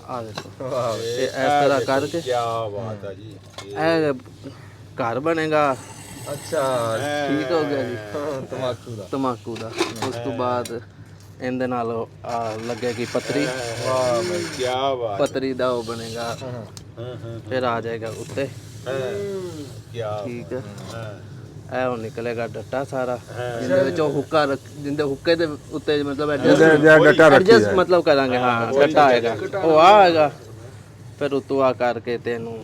ਆ ਦੇਖੋ ਤੇ ਇਸ ਤਰ੍ਹਾਂ ਕਰਕੇ ਕੀ ਬਾਤ ਹੈ ਜੀ। ਇਹ ਘਰ ਬਣੇਗਾ। ਅੱਛਾ ਠੀਕ ਹੋ ਗਿਆ ਜੀ। ਤਮਾਕੂ ਤਮਾਕੂ ਦਾ ਦਾ। ਉਸ ਤੋਂ ਬਾਅਦ ਇਹਦੇ ਨਾਲ ਲੱਗੇਗੀ ਪੱਤਰੀ। ਵਾਹ ਬਈ ਕੀ ਬਾਤ। ਪੱਤਰੀ ਦਾ ਉਹ ਬਣੇਗਾ, ਫਿਰ ਆ ਜਾਏਗਾ ਉੱਤੇ। ਕੀ ਠੀਕ ਹੈ। ਇਹ ਉਹ ਨਿਕਲੇਗਾ ਡੱਟਾ ਸਾਰਾ, ਜਿਹਦੇ ਵਿੱਚ ਉਹ ਹੁੱਕਾ ਜਿੰਦੇ ਹੁੱਕੇ ਦੇ ਉੱਤੇ ਮਤਲਬ ਐਡਜਸਟ ਮਤਲਬ ਕਰਾਂਗੇ। ਹਾਂ ਡੱਟਾ ਆਏਗਾ, ਉਹ ਆਏਗਾ। ਫਿਰ ਉਤੋਂ ਆ ਕਰਕੇ ਤੈਨੂੰ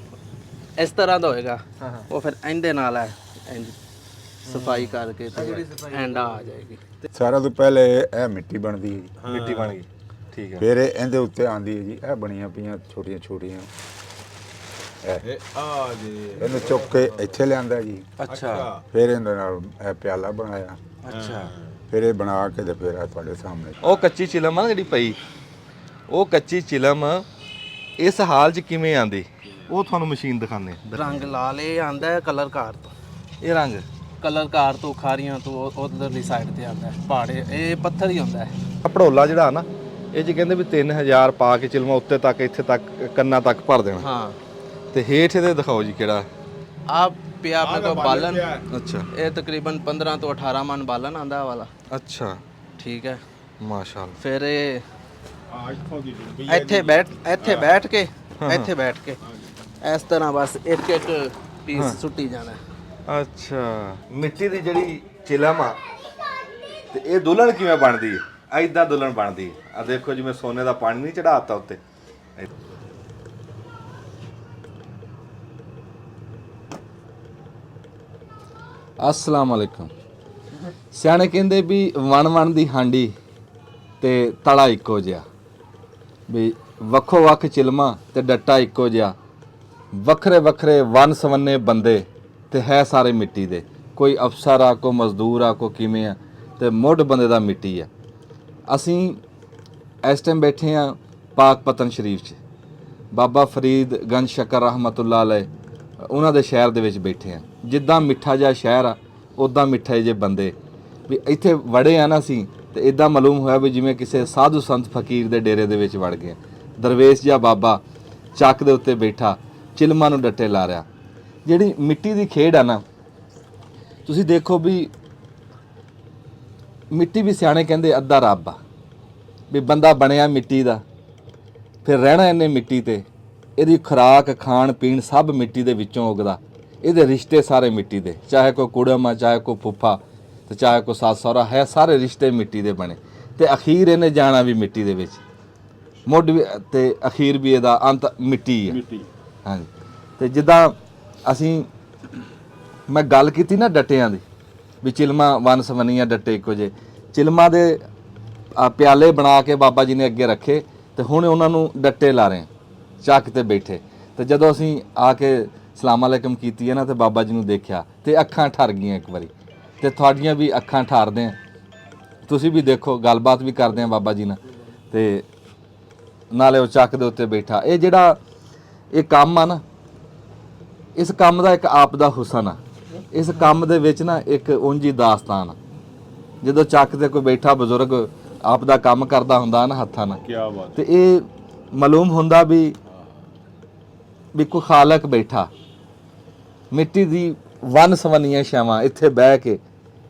ਇਸ ਤਰ੍ਹਾਂ ਦਾ ਹੋਏਗਾ। ਉਹ ਫਿਰ ਇਹਦੇ ਨਾਲ ਹੈ ਇੰਜ ਸਫਾਈ ਕਰਕੇ ਤੇ ਐਂਡਾ ਆ ਜਾਏਗੀ। ਸਾਰਿਆਂ ਤੋਂ ਪਹਿਲੇ ਇਹ ਮਿੱਟੀ ਬਣਦੀ ਹੈ ਜੀ। ਮਿੱਟੀ ਬਣ ਗਈ, ਠੀਕ ਹੈ। ਫਿਰ ਇਹਦੇ ਉੱਤੇ ਆਂਦੀ ਹੈ ਜੀ ਇਹ ਬਣੀਆਂ ਪਈਆਂ ਛੋਟੀਆਂ ਛੋਟੀਆਂ। ਇਹ ਆ ਜੀ ਇਹਨੂੰ ਚੁੱਕ ਕੇ ਇੱਥੇ ਲਿਆਂਦਾ ਜੀ। ਅੱਛਾ ਫਿਰ ਇਹਦੇ ਨਾਲ ਇਹ ਪਿਆਲਾ ਬਣਾਇਆ। ਅੱਛਾ। ਫਿਰ ਇਹ ਬਣਾ ਕੇ ਤੇ ਫਿਰ ਆ ਤੁਹਾਡੇ ਸਾਹਮਣੇ। ਉਹ ਕੱਚੀ ਚਿਲਮ ਆ ਜਿਹੜੀ ਪਈ, ਉਹ ਕੱਚੀ ਚਿਲਮ ਇਸ ਹਾਲ 'ਚ ਕਿਵੇਂ ਆਂਦੀ, ਉਹ ਤੁਹਾਨੂੰ ਮਸ਼ੀਨ ਦਿਖਾਉਂਦੇ। ਰੰਗ ਲਾਲ ਇਹ ਆਂਦਾ ਹੈ ਕਲਰ ਕਾਰ ਤੋਂ। ਇਹ ਰੰਗ ਕਲਰ ਕਾਰ ਤੋਂ ਖਾਰੀਆਂ ਤੋਂ ਉਧਰਲੀ ਸਾਈਡ ਤੇ ਆਂਦਾ ਹੈ। ਪਹਾੜੇ ਇਹ ਪੱਥਰ ਹੀ ਹੁੰਦਾ ਹੈ। ਪੜੋਲਾ ਜਿਹੜਾ ਨਾ, ਇਹ 'ਚ ਕਹਿੰਦੇ ਵੀ 3000 ਪਾ ਕੇ ਚਿਲਮਾ ਉੱਤੇ ਤੱਕ ਇੱਥੇ ਤੱਕ ਕੰਨਾਂ ਤੱਕ ਭਰ ਦੇਣਾ। ਹਾਂ ਤੇ ਹੇਠ ਇਹਦੇ ਦਿਖਾਓ ਜੀ ਕਿਹੜਾ। ਆ ਪਿਆ ਆਪਣੇ ਕੋਲ ਬਾਲਣ। ਅੱਛਾ ਇਹ ਤਕਰੀਬਨ 15 ਤੋਂ 18 ਮਨ ਬਾਲਣ ਆਂਦਾ ਵਾਲਾ। ਅੱਛਾ ਠੀਕ ਹੈ। ਮਾਸ਼ਾਅੱਲਾ। ਫਿਰ ਇਹ ਇੱਥੇ ਬੈਠ ਕੇ ਇਸ ਤਰ੍ਹਾਂ ਬਸ ਇੱਕ ਇੱਕ ਪੀਸ ਸੁੱਟੀ ਜਾਣਾ। ਅੱਛਾ, ਮਿੱਟੀ ਦੀ ਜਿਹੜੀ ਚਿਲਮ ਆ ਤੇ ਇਹ ਦੁਲਹਨ ਕਿਵੇਂ ਬਣਦੀ ਹੈ? ਐਦਾਂ ਦੁਲਹਨ ਬਣਦੀ ਹੈ। ਆ ਦੇਖੋ ਜਿਵੇਂ ਸੋਨੇ ਦਾ ਪਾਣੀ ਨਹੀਂ ਚੜਾਤਾ ਉੱਤੇ। अस्सलाम वालेकुम। ਸਿਆਣੇ ਕਹਿੰਦੇ ਵੀ ਵਣ ਦੀ ਹਾਂਡੀ ਤੇ ਤਲਾ ਇੱਕੋ ਜਿਹਾ, ਵੀ ਵੱਖੋ ਵੱਖ ਚਿਲਮਾ ਤੇ ਡੱਟਾ ਇੱਕੋ ਜਿਹਾ, ਵੱਖਰੇ ਵੱਖਰੇ ਵਨ ਸਵੰਨੇ ਬੰਦੇ ਤੇ ਹੈ ਸਾਰੇ ਮਿੱਟੀ ਦੇ। ਕੋਈ ਅਫਸਰ ਆ, ਕੋਈ ਮਜ਼ਦੂਰ ਆ, ਕੋਈ ਕਿਵੇਂ ਆ, ਤੇ ਮੁੱਢ ਬੰਦੇ ਦਾ ਮਿੱਟੀ ਆ। ਅਸੀਂ ਇਸ ਟਾਈਮ ਬੈਠੇ ਆ ਪਾਕ ਪਤਨ ਸ਼ਰੀਫ 'ਚ, ਬਾਬਾ ਫਰੀਦ ਗੰਜ ਸ਼ਕਰ ਰਹਿਮਤੁल्लाह ਅਲੈਹ ਉਹਨਾਂ ਦੇ ਸ਼ਹਿਰ ਦੇ ਵਿੱਚ ਬੈਠੇ ਆ। ਜਿੱਦਾਂ ਮਿੱਠਾ ਜਿਹਾ ਸ਼ਹਿਰ ਆ ਉੱਦਾਂ ਮਿੱਠੇ ਜਿਹੇ ਬੰਦੇ। ਵੀ ਇੱਥੇ ਵੜੇ ਆ ਨਾ ਅਸੀਂ ਤੇ ਇਦਾਂ ਮਾਲੂਮ ਹੋਇਆ ਵੀ ਜਿਵੇਂ ਕਿਸੇ ਸਾਧੂ ਸੰਤ ਫਕੀਰ ਦੇ ਡੇਰੇ ਦੇ ਵਿੱਚ ਵੜ ਗਏ। ਦਰਵੇਸ਼ ਜਿਹਾ ਬਾਬਾ ਚੱਕ ਦੇ ਉੱਤੇ ਬੈਠਾ ਚਿਲਮਾਂ ਨੂੰ ਡੱਟੇ ਲਾ ਰਿਹਾ। ਜਿਹੜੀ ਮਿੱਟੀ ਦੀ ਖੇਡ ਆ ਨਾ, ਤੁਸੀਂ ਦੇਖੋ ਵੀ ਮਿੱਟੀ ਵੀ ਸਿਆਣੇ ਕਹਿੰਦੇ ਅੱਧਾ ਰੱਬ ਆ। ਵੀ ਬੰਦਾ ਬਣਿਆ ਮਿੱਟੀ ਦਾ, ਫਿਰ ਰਹਿਣਾ ਇਹਨੇ ਮਿੱਟੀ ਤੇ, ਇਹਦੀ ਖੁਰਾਕ ਖਾਣ ਪੀਣ ਸਭ ਮਿੱਟੀ ਦੇ ਵਿੱਚੋਂ ਉਗਦਾ। ਇਹਦੇ ਰਿਸ਼ਤੇ ਸਾਰੇ ਮਿੱਟੀ ਦੇ, ਚਾਹੇ ਕੋਈ ਕੁੜਮ ਆ, ਚਾਹੇ ਕੋਈ ਫੁੱਫਾ, ਤੇ ਚਾਹੇ ਕੋਈ ਸੱਸ ਸਹੁਰਾ ਹੈ, ਸਾਰੇ ਰਿਸ਼ਤੇ ਮਿੱਟੀ ਦੇ ਬਣੇ। ਤੇ ਅਖੀਰ ਇਹਨੇ ਜਾਣਾ ਵੀ ਮਿੱਟੀ ਦੇ ਵਿੱਚ, ਮੁੱਢ ਵੀ ਤੇ ਅਖੀਰ ਵੀ ਇਹਦਾ ਅੰਤ ਮਿੱਟੀ ਹੈ। ਹਾਂਜੀ। ਤੇ ਜਿੱਦਾਂ ਮੈਂ ਗੱਲ ਕੀਤੀ ਨਾ ਡੱਟਿਆਂ ਦੀ, ਵੀ ਚਿਲਮਾ ਵਨ ਸਵੰਨੀਆਂ ਡੱਟੇ ਇੱਕੋ ਜਿਹੇ। ਚਿਲਮਾ ਦੇ ਪਿਆਲੇ ਬਣਾ ਕੇ ਬਾਬਾ ਜੀ ਨੇ ਅੱਗੇ ਰੱਖੇ ਤੇ ਹੁਣ ਉਹਨਾਂ ਨੂੰ ਡੱਟੇ ਲਾ ਰਹੇ ਚੱਕ ਤੇ ਬੈਠੇ। ਤੇ ਜਦੋਂ ਅਸੀਂ ਆ ਕੇ ਸਲਾਮ ਅਲੈਕਮ ਕੀਤੀ ਹੈ ਨਾ, ਤੇ ਬਾਬਾ ਜੀ ਨੂੰ ਦੇਖਿਆ ਤੇ ਅੱਖਾਂ ਠਰ ਗਈਆਂ ਇੱਕ ਵਾਰੀ। ਤੇ ਤੁਹਾਡੀਆਂ ਵੀ ਅੱਖਾਂ ਠਾਰਦੇ ਆ, ਤੁਸੀਂ ਵੀ ਦੇਖੋ, ਗੱਲਬਾਤ ਵੀ ਕਰਦੇ ਆ ਬਾਬਾ ਜੀ ਨਾਲ। ਤੇ ਨਾਲੇ ਉਹ ਚੱਕ ਦੇ ਉੱਤੇ ਬੈਠਾ। ਇਹ ਜਿਹੜਾ ਇਹ ਕੰਮ ਆ ਨਾ, ਇਸ ਕੰਮ ਦਾ ਇੱਕ ਆਪ ਦਾ ਹੁਸਨ ਆ। ਇਸ ਕੰਮ ਦੇ ਵਿੱਚ ਨਾ ਇੱਕ ਉਂਝੀ ਦਾਸਤਾਨ ਆ। ਜਦੋਂ ਚੱਕ ਤੇ ਕੋਈ ਬੈਠਾ ਬਜ਼ੁਰਗ ਆਪ ਦਾ ਕੰਮ ਕਰਦਾ ਹੁੰਦਾ ਨਾ ਹੱਥਾਂ ਨਾਲ, ਕੀ ਬਾਤ, ਤੇ ਇਹ ਮਾਲੂਮ ਹੁੰਦਾ ਵੀ ਕੋਈ ਖਾਲਕ ਬੈਠਾ। ਮਿੱਟੀ ਦੀ ਵਨ ਸਵੰਨੀਆਂ ਛਾਵਾਂ ਇੱਥੇ ਬਹਿ ਕੇ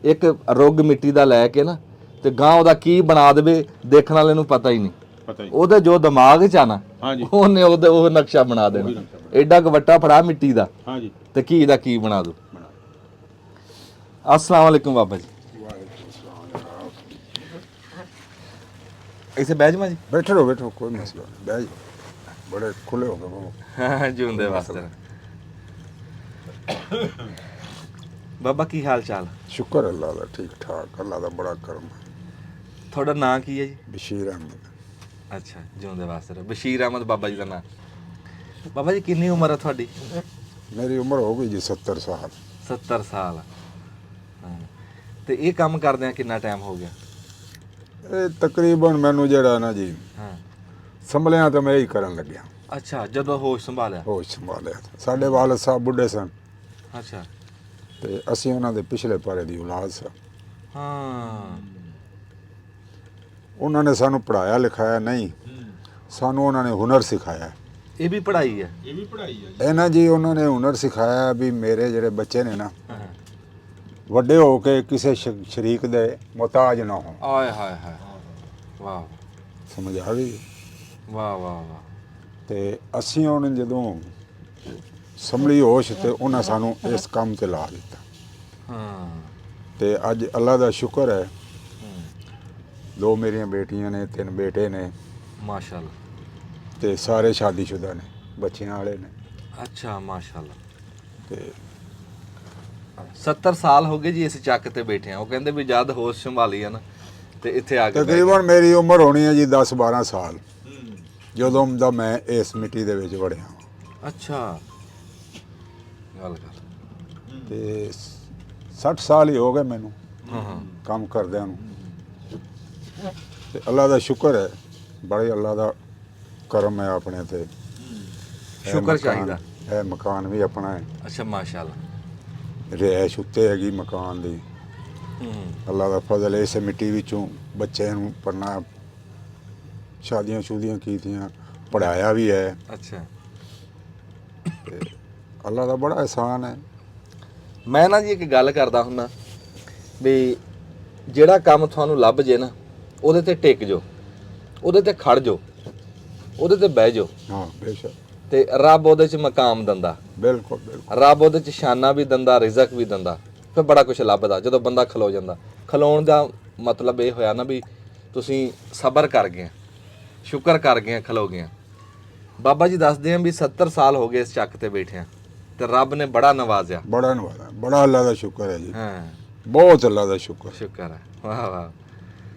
ਇੱਕ ਰੁੱਗ ਮਿੱਟੀ ਦਾ ਲੈ ਕੇ ਨਾ, ਤੇ ਗਾਂ ਉਹਦਾ ਕੀ ਬਣਾ ਦੇਵੇ ਦੇਖਣ ਵਾਲੇ ਨੂੰ ਪਤਾ ਹੀ ਨਹੀਂ। ਉਹਦੇ ਜੋ ਦਿਮਾਗ 'ਚ ਆ ਨਾ, ਉਹਨੇ ਉਹ ਨਕਸ਼ਾ ਬਣਾ ਦੇਣਾ। ਐਡਾ ਕੁ ਵੱਟਾ ਫੜਾ ਮਿੱਟੀ ਦਾ, ਤੇ ਕੀ ਦਾ ਕੀ ਬਣਾ ਦੂ। अस्सलाम वालेकुम बाबा जी। ऐसे बैठ जी बैठो बैठो, कोई मसला नहीं, बैठ। बड़े खुले हो गए बाबू। हाँ जिंदे वास्ते। बाबा की हाल चाल? शुक्र अल्लाह दा, ठीक ठाक, अल्लाह दा बड़ा करम है। थोड़ा नाम की है जी? बशीर अहमद। अच्छा जिंदे वास्ते। बशीर अहमद बाबा जी का नाम। बाबा जी कितनी उम्र है थोड़ी? मेरी उम्र हो गई जी 70 साल। 70 साल। ਤੇ ਇਹ ਕੰਮ ਕਰਦਿਆਂ ਕਿੰਨਾ ਟਾਈਮ ਹੋ ਗਿਆ? ਇਹ ਤਕਰੀਬਨ ਮੈਨੂੰ ਜਿਹੜਾ ਨਾ ਜੀ ਸੰਭਲਿਆ ਤਾਂ ਮੈਂ ਹੀ ਕਰਨ ਲੱਗਿਆ। ਅੱਛਾ, ਜਦੋਂ ਹੋਸ਼ ਸੰਭਾਲਿਆ? ਹੋਸ਼ ਸੰਭਾਲਿਆ। ਸਾਡੇ ਵਾਲਦ ਸਾਹਿਬ ਬੁੱਢੇ ਸਨ। ਅੱਛਾ। ਤੇ ਅਸੀਂ ਉਹਨਾਂ ਦੇ ਪਿਛਲੇ ਪਾਰੇ ਦੀ ਔਲਾਦ ਸਾਂ। ਹਾਂ। ਉਹਨਾਂ ਨੇ ਸਾਨੂੰ ਪੜ੍ਹਾਇਆ ਲਿਖਾਇਆ ਨਹੀਂ, ਸਾਨੂੰ ਉਹਨਾਂ ਨੇ ਹੁਨਰ ਸਿਖਾਇਆ। ਇਹ ਵੀ ਪੜ੍ਹਾਈ ਹੈ। ਇਹ ਵੀ ਪੜ੍ਹਾਈ ਆ ਜੀ। ਇਹਨਾਂ ਜੀ ਉਹਨਾਂ ਨੇ ਹੁਨਰ ਸਿਖਾਇਆ ਵੀ ਮੇਰੇ ਜਿਹੜੇ ਬੱਚੇ ਨੇ ਨਾ ਵੱਡੇ ਹੋ ਕੇ ਕਿਸੇ ਸ਼ਰੀਕ ਦੇ ਮੁਹਤਾਜ ਨਾ ਹੋਣ। ਆਏ ਹਾਏ ਹਾਏ, ਵਾਹ ਸਮਝ ਆ ਗਈ? ਵਾਹ ਵਾਹ ਵਾਹ। ਤੇ ਅਸੀਂ ਹੁਣ ਜਦੋਂ ਸੰਭਲੀ ਹੋਸ਼ ਤੇ ਉਹਨਾਂ ਸਾਨੂੰ ਇਸ ਕੰਮ ਤੇ ਲਾ ਦਿੱਤਾ। ਹਾਂ। ਤੇ ਅੱਜ ਅੱਲਾ ਦਾ ਸ਼ੁਕਰ ਹੈ, 2 ਮੇਰੀਆਂ ਬੇਟੀਆਂ ਨੇ, 3 ਬੇਟੇ ਨੇ ਮਾਸ਼ਾਅੱਲਾ। ਤੇ ਸਾਰੇ ਸ਼ਾਦੀशुदा ਨੇ, ਬੱਚਿਆਂ ਵਾਲੇ ਨੇ। ਅੱਛਾ ਮਾਸ਼ਾਅੱਲਾ। ਤੇ 70 ਸਾਲ ਹੋ ਗਏ ਜੀ ਇਸ ਚੱਕ ਤੇ ਬੈਠੇ ਆ। ਉਹ ਕਹਿੰਦੇ ਵੀ ਜਦ ਹੋਸ਼ ਸੰਭਾਲੀ ਆ ਨਾ ਤੇ ਇੱਥੇ ਆ ਕੇ ਬਹਿ ਤਕਰੀਬਨ ਮੇਰੀ ਉਮਰ ਹੋਣੀ ਹੈ ਜੀ 10-12 ਸਾਲ ਜਦੋਂ ਦਾ ਮੈਂ ਇਸ ਮਿੱਟੀ ਦੇ ਵਿੱਚ ਵੜਿਆ। ਗਏ। ਅੱਛਾ ਗੱਲ ਕਰ। ਤੇ 60 ਸਾਲ ਹੀ ਹੋ ਗਏ ਮੈਨੂੰ ਹਾਂ ਕੰਮ ਕਰਦਿਆਂ ਨੂੰ। ਤੇ ਅੱਲਾ ਦਾ ਸ਼ੁਕਰ ਹੈ, ਬੜੇ ਅੱਲਾ ਦਾ ਕਰਮ ਹੈ ਆਪਣੇ ਤੇ। ਇਹ ਸ਼ੁਕਰ ਮਕਾਨ- ਚਾਹੀਦਾ। ਇਹ ਮਕਾਨ ਵੀ ਆਪਣਾ ਹੈ, ਅੱਛਾ ਮਾਸ਼ਾਅੱਲਾ। ਰਿਹਾਇਸ਼ ਉੱਤੇ ਹੈਗੀ ਮਕਾਨ ਦੀ। ਅੱਲਾ ਦਾ ਫਜ਼ਲ ਹੈ, ਇਸੇ ਮਿੱਟੀ ਵਿੱਚੋਂ ਬੱਚੇ ਨੂੰ ਪੜ੍ਹਨਾ, ਸ਼ਾਦੀਆਂ ਸ਼ੁਦੀਆਂ ਕੀਤੀਆਂ, ਪੜ੍ਹਾਇਆ ਵੀ ਹੈ। ਅੱਛਾ। ਅੱਲਾ ਦਾ ਬੜਾ ਅਹਿਸਾਨ ਹੈ। ਮੈਂ ਨਾ ਜੀ ਇੱਕ ਗੱਲ ਕਰਦਾ ਹੁੰਦਾ ਵੀ ਜਿਹੜਾ ਕੰਮ ਤੁਹਾਨੂੰ ਲੱਭ ਜੇ ਨਾ ਉਹਦੇ ਤੇ ਟਿਕ ਜਾਓ, ਉਹਦੇ ਤੇ ਖੜ ਜਾਓ, ਉਹਦੇ ਤੇ ਬਹਿ ਜਾਓ ਹਾਂ ਬੇਸ਼ੱਕ, ਤੇ ਰੱਬ ਉਹਦੇ 'ਚ ਮਕਾਮ ਦਿੰਦਾ। ਬਿਲਕੁਲ ਬਿਲਕੁਲ। ਰੱਬ ਉਹਦੇ 'ਚ ਸ਼ਾਨਾ ਵੀ ਦਿੰਦਾ, ਰਿਜ਼ਕ ਵੀ ਦਿੰਦਾ, ਫਿਰ ਬੜਾ ਕੁਝ ਲੱਭਦਾ ਜਦੋਂ ਬੰਦਾ ਖਲੋ ਜਾਂਦਾ। ਖਲੋਣ ਦਾ ਮਤਲਬ ਇਹ ਹੋਇਆ ਨਾ ਵੀ ਤੁਸੀਂ ਸਬਰ ਕਰ ਗਏ, ਸ਼ੁਕਰ ਕਰ ਗਏ, ਖਲੋ ਗਏ। ਬਾਬਾ ਜੀ ਦੱਸਦੇ ਆ ਵੀ 70 ਸਾਲ ਹੋ ਗਏ ਇਸ ਚੱਕ ਤੇ ਬੈਠਿਆਂ ਤੇ ਰੱਬ ਨੇ ਬੜਾ ਨਵਾਜ਼ਿਆ। ਬੜਾ ਨਵਾਜ਼ਾ, ਬੜਾ ਅੱਲਾ ਦਾ ਸ਼ੁਕਰ ਹੈ ਜੀ, ਹਾਂ ਬਹੁਤ ਅੱਲਾ ਦਾ ਸ਼ੁਕਰ। ਸ਼ੁਕਰ ਹੈ। ਵਾਹ ਵਾਹ।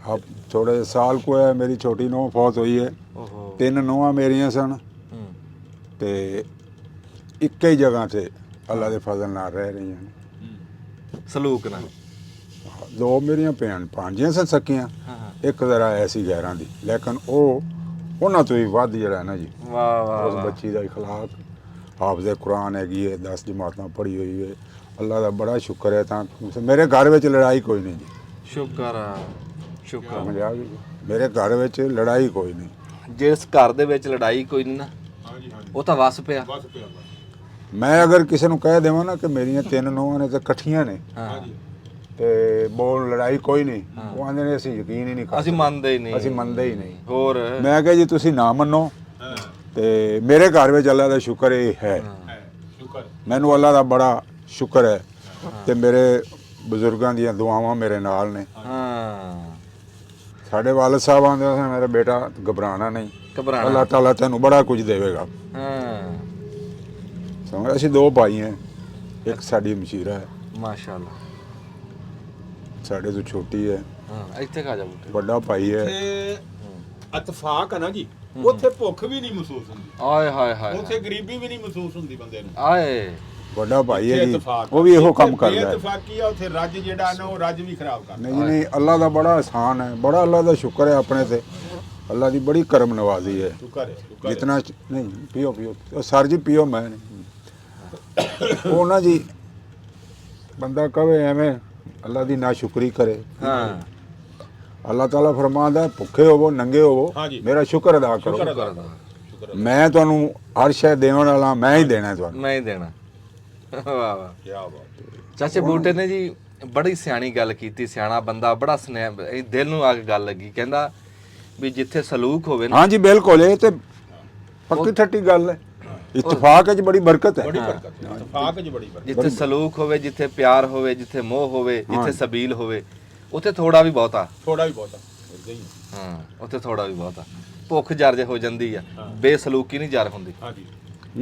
अब थोड़े साल को है मेरी छोटी नूंह फौत हुई है। ਓਹੋ। 3 ਨੂੰਹਾਂ ਮੇਰੀਆਂ ਸਨ ਹੂੰ। ਤੇ ਇੱਕ ਹੀ ਜਗ੍ਹਾ ਤੇ ਅੱਲਾ ਦੇ ਫਜ਼ਲ ਨਾਲ ਰਹਿ ਰਹੀਆਂ ਨੇ। ਸਲੂਕ ਨਾਲ। 2 ਮੇਰੀਆਂ ਭਾਂਜੀਆਂ ਸਨ ਸਕੀਆਂ, ਹਾਂ। ਇੱਕ ਜ਼ਰਾ ਐਸੀ ਗੈਰਾਂ ਦੀ, ਲੇਕਿਨ ਉਹ ਉਹਨਾਂ ਤੋਂ ਹੀ ਵੱਧ ਜਿਹੜਾ ਨਾ ਜੀ ਵਾਹ ਵਾਹ ਉਸ ਵਾਹ। ਬੱਚੀ ਦਾ ਇਖਲਾਕ, ਹਾਫਜ਼ੇ ਕੁਰਾਨ ਹੈਗੀ ਹੈ, 10 ਜਮਾਤਾਂ ਪੜ੍ਹੀ ਹੋਈ ਹੈ। ਅੱਲਾ ਦਾ ਬੜਾ ਸ਼ੁਕਰ ਹੈ। ਤਾਂ ਮੇਰੇ ਘਰ ਵਿੱਚ ਲੜਾਈ ਕੋਈ ਨਹੀਂ ਜੀ, ਸ਼ੁਕਰ ਆ, ਸ਼ੁਕਰ। ਸਮਝ ਆ ਗਈ? ਮੇਰੇ ਘਰ ਵਿੱਚ ਲੜਾਈ ਕੋਈ ਨਹੀਂ। ਜਿਸ ਘਰ ਦੇ ਵਿੱਚ ਲੜਾਈ ਕੋਈ ਨਹੀਂ ਨਾ, ਹਾਂਜੀ ਹਾਂਜੀ, ਉਹ ਤਾਂ ਵਸ ਪਿਆ। ਬਸ ਪਿਆ ਬਸ। ਮੈਂ ਅਗਰ ਕਿਸੇ ਨੂੰ ਕਹਿ ਦੇਵਾਂ ਨਾ ਕਿ ਮੇਰੀਆਂ 3 ਨੂੰਹਾਂ ਨੇ ਤੇ ਇਕੱਠੀਆਂ ਨੇ ਹਾਂ। ਹਾਂਜੀ ਤੇ ਬੋਲ ਲੜਾਈ ਕੋਈ ਨਹੀਂ, ਉਹ ਆਂਦੇ ਨੇ ਅਸੀਂ ਯਕੀਨ ਹੀ ਨਹੀਂ ਕਰਦੇ, ਅਸੀਂ ਮੰਨਦੇ ਹੀ ਨਹੀਂ। ਅਸੀਂ ਮੰਨਦੇ ਹੀ ਨਹੀਂ। ਹੋਰ। ਮੈਂ ਕਿਹਾ ਜੀ ਤੁਸੀਂ ਨਾ ਮੰਨੋ, ਹਾਂ ਤੇ ਮੇਰੇ ਘਰ ਵਿੱਚ ਅੱਲਾ ਦਾ ਸ਼ੁਕਰ ਇਹ ਹੈ। ਹੈ ਸ਼ੁਕਰ। ਮੈਨੂੰ ਅੱਲਾ ਦਾ ਬੜਾ ਸ਼ੁਕਰ ਹੈ ਤੇ ਮੇਰੇ ਬਜ਼ੁਰਗਾਂ ਦੀਆਂ ਦੁਆਵਾਂ ਮੇਰੇ ਨਾਲ ਨੇ। ਹਾਂ। ਸਾਡੇ ਵਾਲਿਦ ਸਾਹਿਬ ਆਂਦੇ ਸੀ ਮੇਰਾ ਬੇਟਾ ਘਬਰਾਣਾ ਨਹੀਂ, ਘਬਰਾਣਾ। ਅੱਲਾਹ ਤਾਲਾ ਤੈਨੂੰ ਬੜਾ ਕੁਝ ਦੇਵੇਗਾ। ਹਾਂ ਸਮਝ? ਅਸੀਂ 2 ਭਾਈ ਹਾਂ, ਇੱਕ ਸਾਡੀ ਮਸ਼ੀਰਾ ਹੈ, ਮਾਸ਼ਾਅੱਲਾ। ਸਾਡੇ ਤੋਂ ਛੋਟੀ ਹੈ। ਹਾਂ ਇੱਥੇ ਖਾ ਜਾ ਬੁੱਟੇ। ਵੱਡਾ ਭਾਈ ਹੈ। ਤੇ ਇਤਫਾਕ ਹੈ ਨਾ ਜੀ, ਉੱਥੇ ਭੁੱਖ ਵੀ ਨਹੀਂ ਮਹਿਸੂਸ ਹੁੰਦੀ, ਆਏ ਹਾਏ ਹਾਏ। ਉੱਥੇ ਗਰੀਬੀ ਵੀ ਨਹੀਂ ਮਹਿਸੂਸ ਹੁੰਦੀ ਬੰਦੇ ਨੂੰ। ਆਏ। ਵੱਡਾ ਭਾਈ ਹੈ ਇੱਥੇ ਜੀ, ਇਤਫਾਕ ਉਹ ਵੀ ਇਹੋ ਕੰਮ ਇੱਥੇ ਕਰਦਾ ਹੈ। ਬੇਇਤਫਾਕੀ ਆ, ਉੱਥੇ ਰੱਜ ਜਿਹੜਾ ਨਾ ਉਹ ਰੱਜ ਵੀ ਖਰਾਬ ਕਰਦਾ। ਨਹੀਂ ਨਹੀਂ, ਅੱਲਾ ਦਾ ਬੜਾ ਅਹਿਸਾਨ ਹੈ, ਬੜਾ ਅੱਲਾ ਦਾ ਸ਼ੁਕਰ ਹੈ ਆਪਣੇ ਤੇ। ਅੱਲਾ ਦੀ ਬੜੀ ਕਰਮ ਨਵਾਜ਼ੀ ਹੈ। ਸ਼ੁਕਰ ਹੈ ਸ਼ੁਕਰ ਹੈ। ਜਿਤਨਾ ਨਹੀਂ ਪੀਓ ਪੀਓ ਉਹ ਸਰ ਜੀ ਪੀਓ, ਮੈਂ ਨਹੀਂ। ਉਹ ਨਾ ਜੀ ਬੰਦਾ ਕਵੇ ਐਵੇਂ ਅੱਲਾ ਦੀ ਨਾਸ਼ੁਕਰੀ ਕਰੇ। ਹਾਂ। ਅੱਲਾ ਤਾਲਾ ਫਰਮਾਉਂਦਾ ਹੈ, ਭੁੱਖੇ ਹੋਵੋ ਨੰਗੇ ਹੋਵੋ, ਹਾਂਜੀ। ਮੇਰਾ ਸ਼ੁਕਰ ਅਦਾ ਕਰੋ। ਸ਼ੁਕਰ ਸ਼ੁਕਰ ਅਦਾ ਦਾ। ਸ਼ੁਕਰ ਮੈਂ ਤੁਹਾਨੂੰ ਹਰ ਸ਼ੈ ਦੇਣ ਵਾਲਾ, ਮੈਂ ਹੀ ਦੇਣਾ ਤੁਹਾਨੂੰ। ਮੈਂ ਹੀ ਦੇਣਾ। ਵਾਹ ਵਾਹ। ਕੀ ਬਾਤ ਹੈ। ਚਾਚੇ ਬੂਟੇ ਨੇ ਜੀ ਬੜੀ ਸਿਆਣੀ ਗੱਲ ਕੀਤੀ। ਸਿਆਣਾ ਬੰਦਾ, ਬੜਾ ਇਹ ਦਿਲ ਨੂੰ ਆ ਕੇ ਗੱਲ ਲੱਗੀ। ਕਹਿੰਦਾ ਵੀ ਜਿੱਥੇ ਸਲੂਕ ਹੋਵੇ ਨਾ। ਹਾਂਜੀ ਬਿਲਕੁਲ, ਇਹ ਤੇ ਪੱਕੀ ਠੱਟੀ ਗੱਲ ਹੈ। ਇਤਫਾਕ ਵਿੱਚ ਬੜੀ ਬਰਕਤ ਹੈ। ਬੜੀ ਬਰਕਤ ਹੈ, ਇਤਫਾਕ ਚ ਬੜੀ ਬਰਕਤ। ਜਿੱਥੇ ਸਲੂਕ ਹੋਵੇ, ਜਿੱਥੇ ਪਿਆਰ ਹੋਵੇ, ਜਿੱਥੇ ਮੋਹ ਹੋਵੇ, ਜਿੱਥੇ ਸਬੀਲ ਹੋਵੇ, ਉੱਥੇ ਥੋੜਾ ਵੀ ਬਹੁਤਾ। ਥੋੜਾ ਵੀ ਬਹੁਤਾ ਇਦਾਂ ਹੀ ਹੈ। ਹਾਂ ਉੱਥੇ ਥੋੜਾ ਵੀ ਬਹੁਤਾ। ਭੁੱਖ ਜਰ ਜੇ ਹੋ ਜਾਂਦੀ ਆ, ਬੇਸਲੂਕੀ ਨਹੀਂ ਜਰ ਹੁੰਦੀ। ਹਾਂਜੀ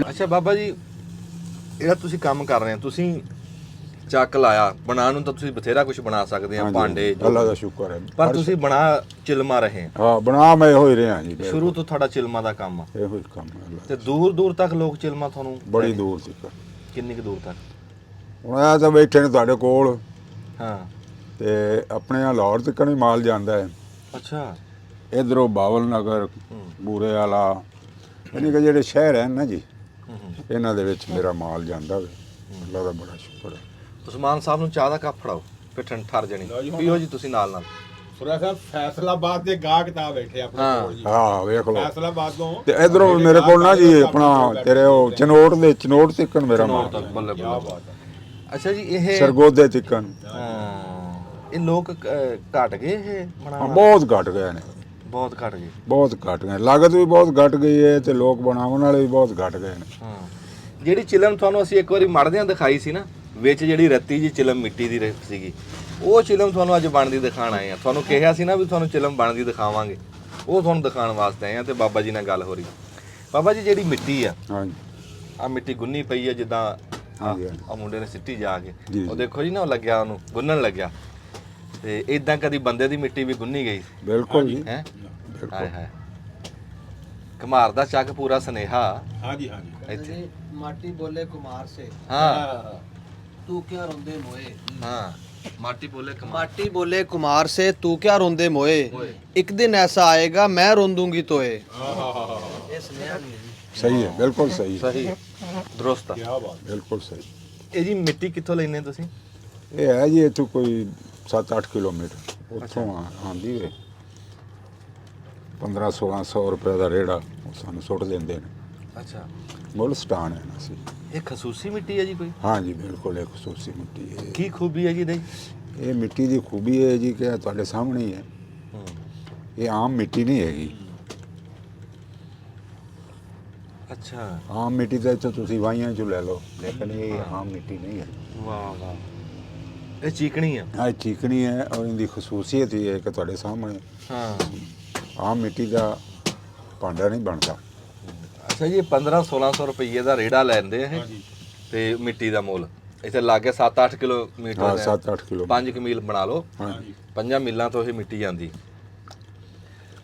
ਅੱਛਾ ਬਾਬਾ ਜੀ, ਇਹਦਾ ਤੁਸੀਂ ਕੰਮ ਕਰ ਰਹੇ ਹੋ, ਤੁਸੀਂ ਚੱਕ ਲਾਇਆ, ਬਣਾਉਣ ਨੂੰ ਤਾਂ ਤੁਸੀਂ ਬਥੇਰਾ ਕੁਝ ਬਣਾ ਸਕਦੇ ਆ, ਹਾਂਜੀ, ਭਾਂਡੇ ਜੋ- ਅੱਲਾ ਦਾ ਸ਼ੁਕਰ ਹੈ। ਪਰ ਤੁਸੀਂ ਬਣਾ ਚਿਲਮਾ ਰਹੇ ਆ। ਹਾਂ ਬਣਾ ਮੈਂ ਇਹੋ ਹੀ ਰਿਹਾ ਜੀ, ਬਿਲਕੁਲ। ਸ਼ੁਰੂ ਤੋਂ ਤੁਹਾਡਾ ਚਿਲਮਾ ਦਾ ਕੰਮ ਆ ਇਹੋ ਹੀ ਕੰਮ ਹੈ ਅੱਲਾ ਤੇ ਦੂਰ ਦੂਰ ਤੱਕ ਲੋਕ ਚਿਲਮਾ ਤੁਹਾਨੂੰ ਬੜੀ ਦੂਰ ਤੱਕ। ਕਿੰਨੀ ਕੁ ਦੂਰ ਤੱਕ? ਹੁਣ ਆ ਤਾਂ ਬੈਠੇ ਨੇ ਤੁਹਾਡੇ ਕੋਲ, ਹਾਂ। ਤੇ ਆਪਣੇ ਲਾਹੌਰ ਤੱਕ ਹੀ ਮਾਲ ਜਾਂਦਾ ਹੈ। ਅੱਛਾ। ਇਧਰੋਂ ਬਾਵਲ ਨਗਰ, ਬੂਰੇ ਵਾਲਾ, ਯਾਨੀ ਕਿ ਜਿਹੜੇ ਸ਼ਹਿਰ ਹੈ ਨਾ ਜੀ, ਇਹਨਾਂ ਦੇ ਵਿੱਚ ਮੇਰਾ ਮਾਲ ਜਾਂਦਾ ਵੇ। ਅੱਲਾ ਦਾ ਬੜਾ ਸ਼ੁਕਰ ਹੈ। ਉਸਮਾਨ ਸਾਹਿਬ ਨੂੰ ਚਾਹ ਦਾ ਕੱਪ ਫੜਾਓ, ਪਿੱਠਣ ਠਰ ਜਣੀ। ਪੀਓ ਜੀ ਤੁਸੀਂ ਨਾਲ ਨਾਲ। ਸੁਰਾ ਸਾਹਿਬ ਫੈਸਲਾਬਾਦ ਦੇ ਗਾਹਕ ਤਾਂ ਬੈਠੇ ਆਪਣੇ ਕੋਲ ਜੀ। ਹਾਂ ਵੇਖ ਲਓ ਫੈਸਲਾਬਾਦ ਤੋਂ ਤੇ ਇਧਰੋਂ ਮੇਰੇ ਕੋਲ ਨਾ ਜੀ ਆਪਣਾ ਤੇਰੇ ਉਹ ਚਨੋਟ ਤਿੱਕਣ ਮੇਰਾ ਮਾਲ ਬੱਲੇ ਕੀ ਬੱਲੇ। ਬਾਤ ਹੈ। ਅੱਛਾ ਜੀ ਇਹ ਸਰਗੋਦੇ ਤਿੱਕਣ ਇਹ ਲੋਕ ਘਟ ਗਏ ਇਹ ਬਣਾਉਣਾ ਬਹੁਤ ਘਟ ਗਏ ਨੇ, ਬਹੁਤ ਘਟ ਗਏ। ਬਹੁਤ ਘਟ ਗਏ, ਲਾਗਤ ਵੀ ਬਹੁਤ ਘਟ ਗਈ ਹੈ ਤੇ ਲੋਕ ਬਣਾਉਣ ਵਾਲੇ ਵੀ ਬਹੁਤ ਘਟ ਗਏ ਨੇ। ਹਾਂ ਜਿਹੜੀ ਚਿਲਮ ਤੁਹਾਨੂੰ ਅਸੀਂ ਇੱਕ ਵਾਰੀ ਮੜਦਿਆਂ ਦਿਖਾਈ ਸੀ ਨਾ, ਵਿੱਚ ਜਿਹੜੀ ਰੱਤੀ ਜੀ ਚਿਲਮ ਮਿੱਟੀ ਦੀ ਸੀਗੀ, ਉਹ ਚਿਲਮ ਤੁਹਾਨੂੰ ਅੱਜ ਬਣਦੀ ਦਿਖਾਣ ਆਏ ਆ। ਤੁਹਾਨੂੰ ਕਿਹਾ ਸੀ ਨਾ ਵੀ ਤੁਹਾਨੂੰ ਚਿਲਮ ਬਣਦੀ ਦਿਖਾਵਾਂਗੇ, ਉਹ ਤੁਹਾਨੂੰ ਦਿਖਾਉਣ ਵਾਸਤੇ ਆਏ ਆ। ਤੇ ਬਾਬਾ ਜੀ ਨਾਲ ਗੱਲ ਹੋ ਰਹੀ। ਬਾਬਾ ਜੀ ਜਿਹੜੀ ਮਿੱਟੀ ਆ, ਹਾਂਜੀ ਆ ਮਿੱਟੀ ਗੁੰਨੀ ਪਈ ਆ ਜਿੱਦਾਂ ਹਾਂਜੀ ਆ ਮੁੰਡੇ ਨੇ ਸਿੱਟੀ ਜਾ ਕੇ, ਜੀ। ਉਹ ਦੇਖੋ ਜੀ ਨਾ ਉਹ ਲੱਗਿਆ ਉਹਨੂੰ ਗੁੰਨਣ ਲੱਗਿਆ। ਤੇ ਇਦਾਂ ਕਦੀ ਬੰਦੇ ਦੀ ਮਿੱਟੀ ਵੀ ਗੁੰਨੀ ਗਈ ਬਿਲਕੁਲ ਜੀ ਹੈ? ਬਿਲਕੁਲ। ਹਾਏ ਹਾਏ, ਘਮਾਰ ਦਾ ਚੱਕ ਪੂਰਾ ਸਨੇਹਾ ਹਾਂਜੀ ਹਾਂਜੀ ਇੱਥੇ। ਮਾਟੀ ਬੋਲੇ ਕੁਮਾਰ ਸੇ ਹਾਂ ਤੂੰ ਕਿਆ ਰੋਂਦੇ ਮੋਏ। ਹਾਂ ਮਾਟੀ ਬੋਲੇ ਘਮਾਰ। माटी बोले कुमार से तू क्या रोंदे मोए, एक दिन ऐसा आएगा मैं रोंदूंगी तोए। ਸਹੀ ਹੈ, ਬਿਲਕੁਲ ਸਹੀ ਹੈ, ਸਹੀ ਦਰੁਸਤ ਆ। ਕੀ ਬਾਤ ਬਿਲਕੁਲ ਸਹੀ। ਇਹ ਜੀ ਮਿੱਟੀ ਕਿੱਥੋਂ ਲੈਨੇ ਤੁਸੀਂ? ਇਹ ਹੈ ਜੀ ਇੱਥੋਂ ਕੋਈ 7-8 ਕਿਲੋਮੀਟਰ ਉੱਥੋਂ ਆਉਂਦੀ ਹੈ। 1500-1600 ਰੁਪਏ ਦਾ ਰੇੜਾ ਉਹ ਸਾਨੂੰ ਸੁੱਟ ਦਿੰਦੇ ਨੇ। ਅੱਛਾ, ਮੁੱਲ ਸਟਾਨ ਹੈ ਨਾ ਸੀ। ਇਹ ਖਸੂਸੀ ਮਿੱਟੀ ਹੈ ਜੀ ਕੋਈ? ਹਾਂ ਜੀ ਬਿਲਕੁਲ ਇੱਕ ਖਸੂਸੀ ਮਿੱਟੀ ਹੈ। ਕੀ ਖੂਬੀ ਹੈ ਜੀ ਇਹਦੀ? ਇਹ ਮਿੱਟੀ ਦੀ ਖੂਬੀ ਹੈ ਜੀ ਕਿ ਤੁਹਾਡੇ ਸਾਹਮਣੇ ਹੀ ਹੈ। ਇਹ ਆਮ ਮਿੱਟੀ ਨਹੀਂ ਹੈਗੀ। ਅੱਛਾ, ਆਮ ਮਿੱਟੀ ਤਾਂ ਇੱਥੋਂ ਤੁਸੀਂ ਵਾਹੀਆਂ ਚੋਂ ਲੈ ਲਓ, ਲੇਕਿਨ ਇਹ ਆਮ ਮਿੱਟੀ ਨਹੀਂ ਹੈ। ਵਾਹ ਵਾਹ, ਇਹ ਚੀਕਣੀ ਆ। ਇਹ ਚੀਕਣੀ ਹੈ ਔਰ ਇਹਦੀ ਖਸੂਸੀਅਤ ਇਹ ਹੈ ਕਿ ਤੁਹਾਡੇ ਸਾਹਮਣੇ ਹਾਂ ਆਮ ਮਿੱਟੀ ਦਾ ਭਾਂਡਾ ਨਹੀਂ ਬਣਦਾ। ਅੱਛਾ ਜੀ, 1500-1600 ਰੁਪਏ ਦਾ ਰੇੜਾ ਲੈਂਦੇ ਇਹ ਤੇ ਮਿੱਟੀ ਦਾ ਮੁੱਲ ਇੱਥੇ ਲਾਗੇ 7-8 ਕਿਲੋਮੀਟਰ ਹਾਂ 7-8 ਕਿਲੋ 5 ਮੀਲ ਬਣਾ ਲਓ। ਹਾਂਜੀ 5 ਮੀਲਾਂ ਤੋਂ ਇਹ ਮਿੱਟੀ ਜਾਂਦੀ।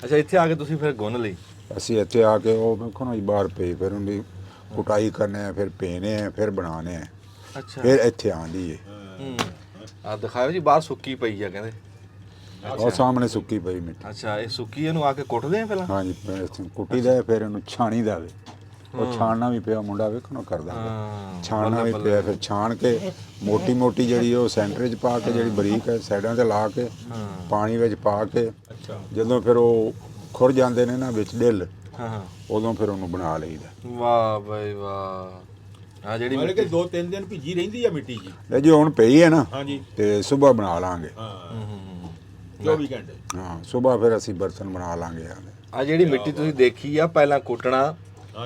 ਅੱਛਾ, ਇੱਥੇ ਆ ਕੇ ਤੁਸੀਂ ਫਿਰ ਗੁੰਨ ਲਈ। ਅਸੀਂ ਇੱਥੇ ਆ ਕੇ ਉਹ ਵੇਖੋ ਨਾ ਜੀ ਬਾਹਰ ਪਈ, ਫਿਰ ਉਹਦੀ ਕੁਟਾਈ ਕਰਨੇ ਆ, ਫਿਰ ਪੀਣੇ ਆ, ਫਿਰ ਬਣਾਉਣੇ ਆ, ਅੱਛਾ, ਫਿਰ ਇੱਥੇ ਆਂਦੀ ਹੈ। ਆ ਦਿਖਾਓ ਜੀ, ਬਾਹਰ ਸੁੱਕੀ ਪਈ ਆ ਕਹਿੰਦੇ। ਉਹ ਸਾਹਮਣੇ ਸੁੱਕੀ ਪਈ ਮਿੱਟੀ। ਅੱਛਾ, ਇਹ ਸੁੱਕੀ ਇਹਨੂੰ ਆ ਕੇ ਕੁੱਟਦੇ ਆ ਪਹਿਲਾਂ? ਹਾਂਜੀ ਫਿਰ ਇੱਥੇ ਕੁੱਟੀ ਦਾ, ਫਿਰ ਇਹਨੂੰ ਛਾਣੀ ਦਾ ਵੇ। ਉਹ ਛਾਣਨਾ ਵੀ ਪਿਆ, ਮੁੰਡਾ ਵੇਖੋ ਨਾ ਕਰਦਾ ਹਾਂ, ਛਾਣਨਾ ਵੀ ਪਿਆ। ਫਿਰ ਛਾਣ ਕੇ ਮੋਟੀ ਮੋਟੀ ਜਿਹੜੀ ਉਹ ਸੈਂਟਰ 'ਚ ਪਾ ਕੇ, ਜਿਹੜੀ ਬਰੀਕ ਹੈ ਸਾਈਡਾਂ 'ਤੇ ਲਾ ਕੇ ਪਾਣੀ ਵਿੱਚ ਪਾ ਕੇ, ਜਦੋਂ ਫਿਰ ਉਹ ਖੁਰ ਜਾਂਦੇ ਨੇ ਨਾ ਵਿੱਚ ਡਿੱਲ, ਹਾਂ, ਉਦੋਂ ਫਿਰ ਉਹਨੂੰ ਬਣਾ ਲਈਦਾ। ਵਾਹ ਬਈ ਵਾਹ। ਆ ਜਿਹੜੀ ਮਤਲਬ ਕਿ 2-3 ਦਿਨ ਭਿੱਜੀ ਰਹਿੰਦੀ ਆ ਮਿੱਟੀ ਜੀ। ਇਹ ਜੇ ਹੁਣ ਪਈ ਹੈ ਨਾ ਹਾਂਜੀ ਤੇ ਸਵੇਰ ਬਣਾ ਲਾਂਗੇ। ਹਾਂ 24 ਘੰਟੇ ਹਾਂ ਸਵੇਰ ਫਿਰ ਅਸੀਂ ਬਰਤਨ ਬਣਾ ਲਾਂਗੇ। ਆ ਜਿਹੜੀ ਮਿੱਟੀ ਤੁਸੀਂ ਦੇਖੀ ਆ, ਪਹਿਲਾਂ ਕੁੱਟਣਾ,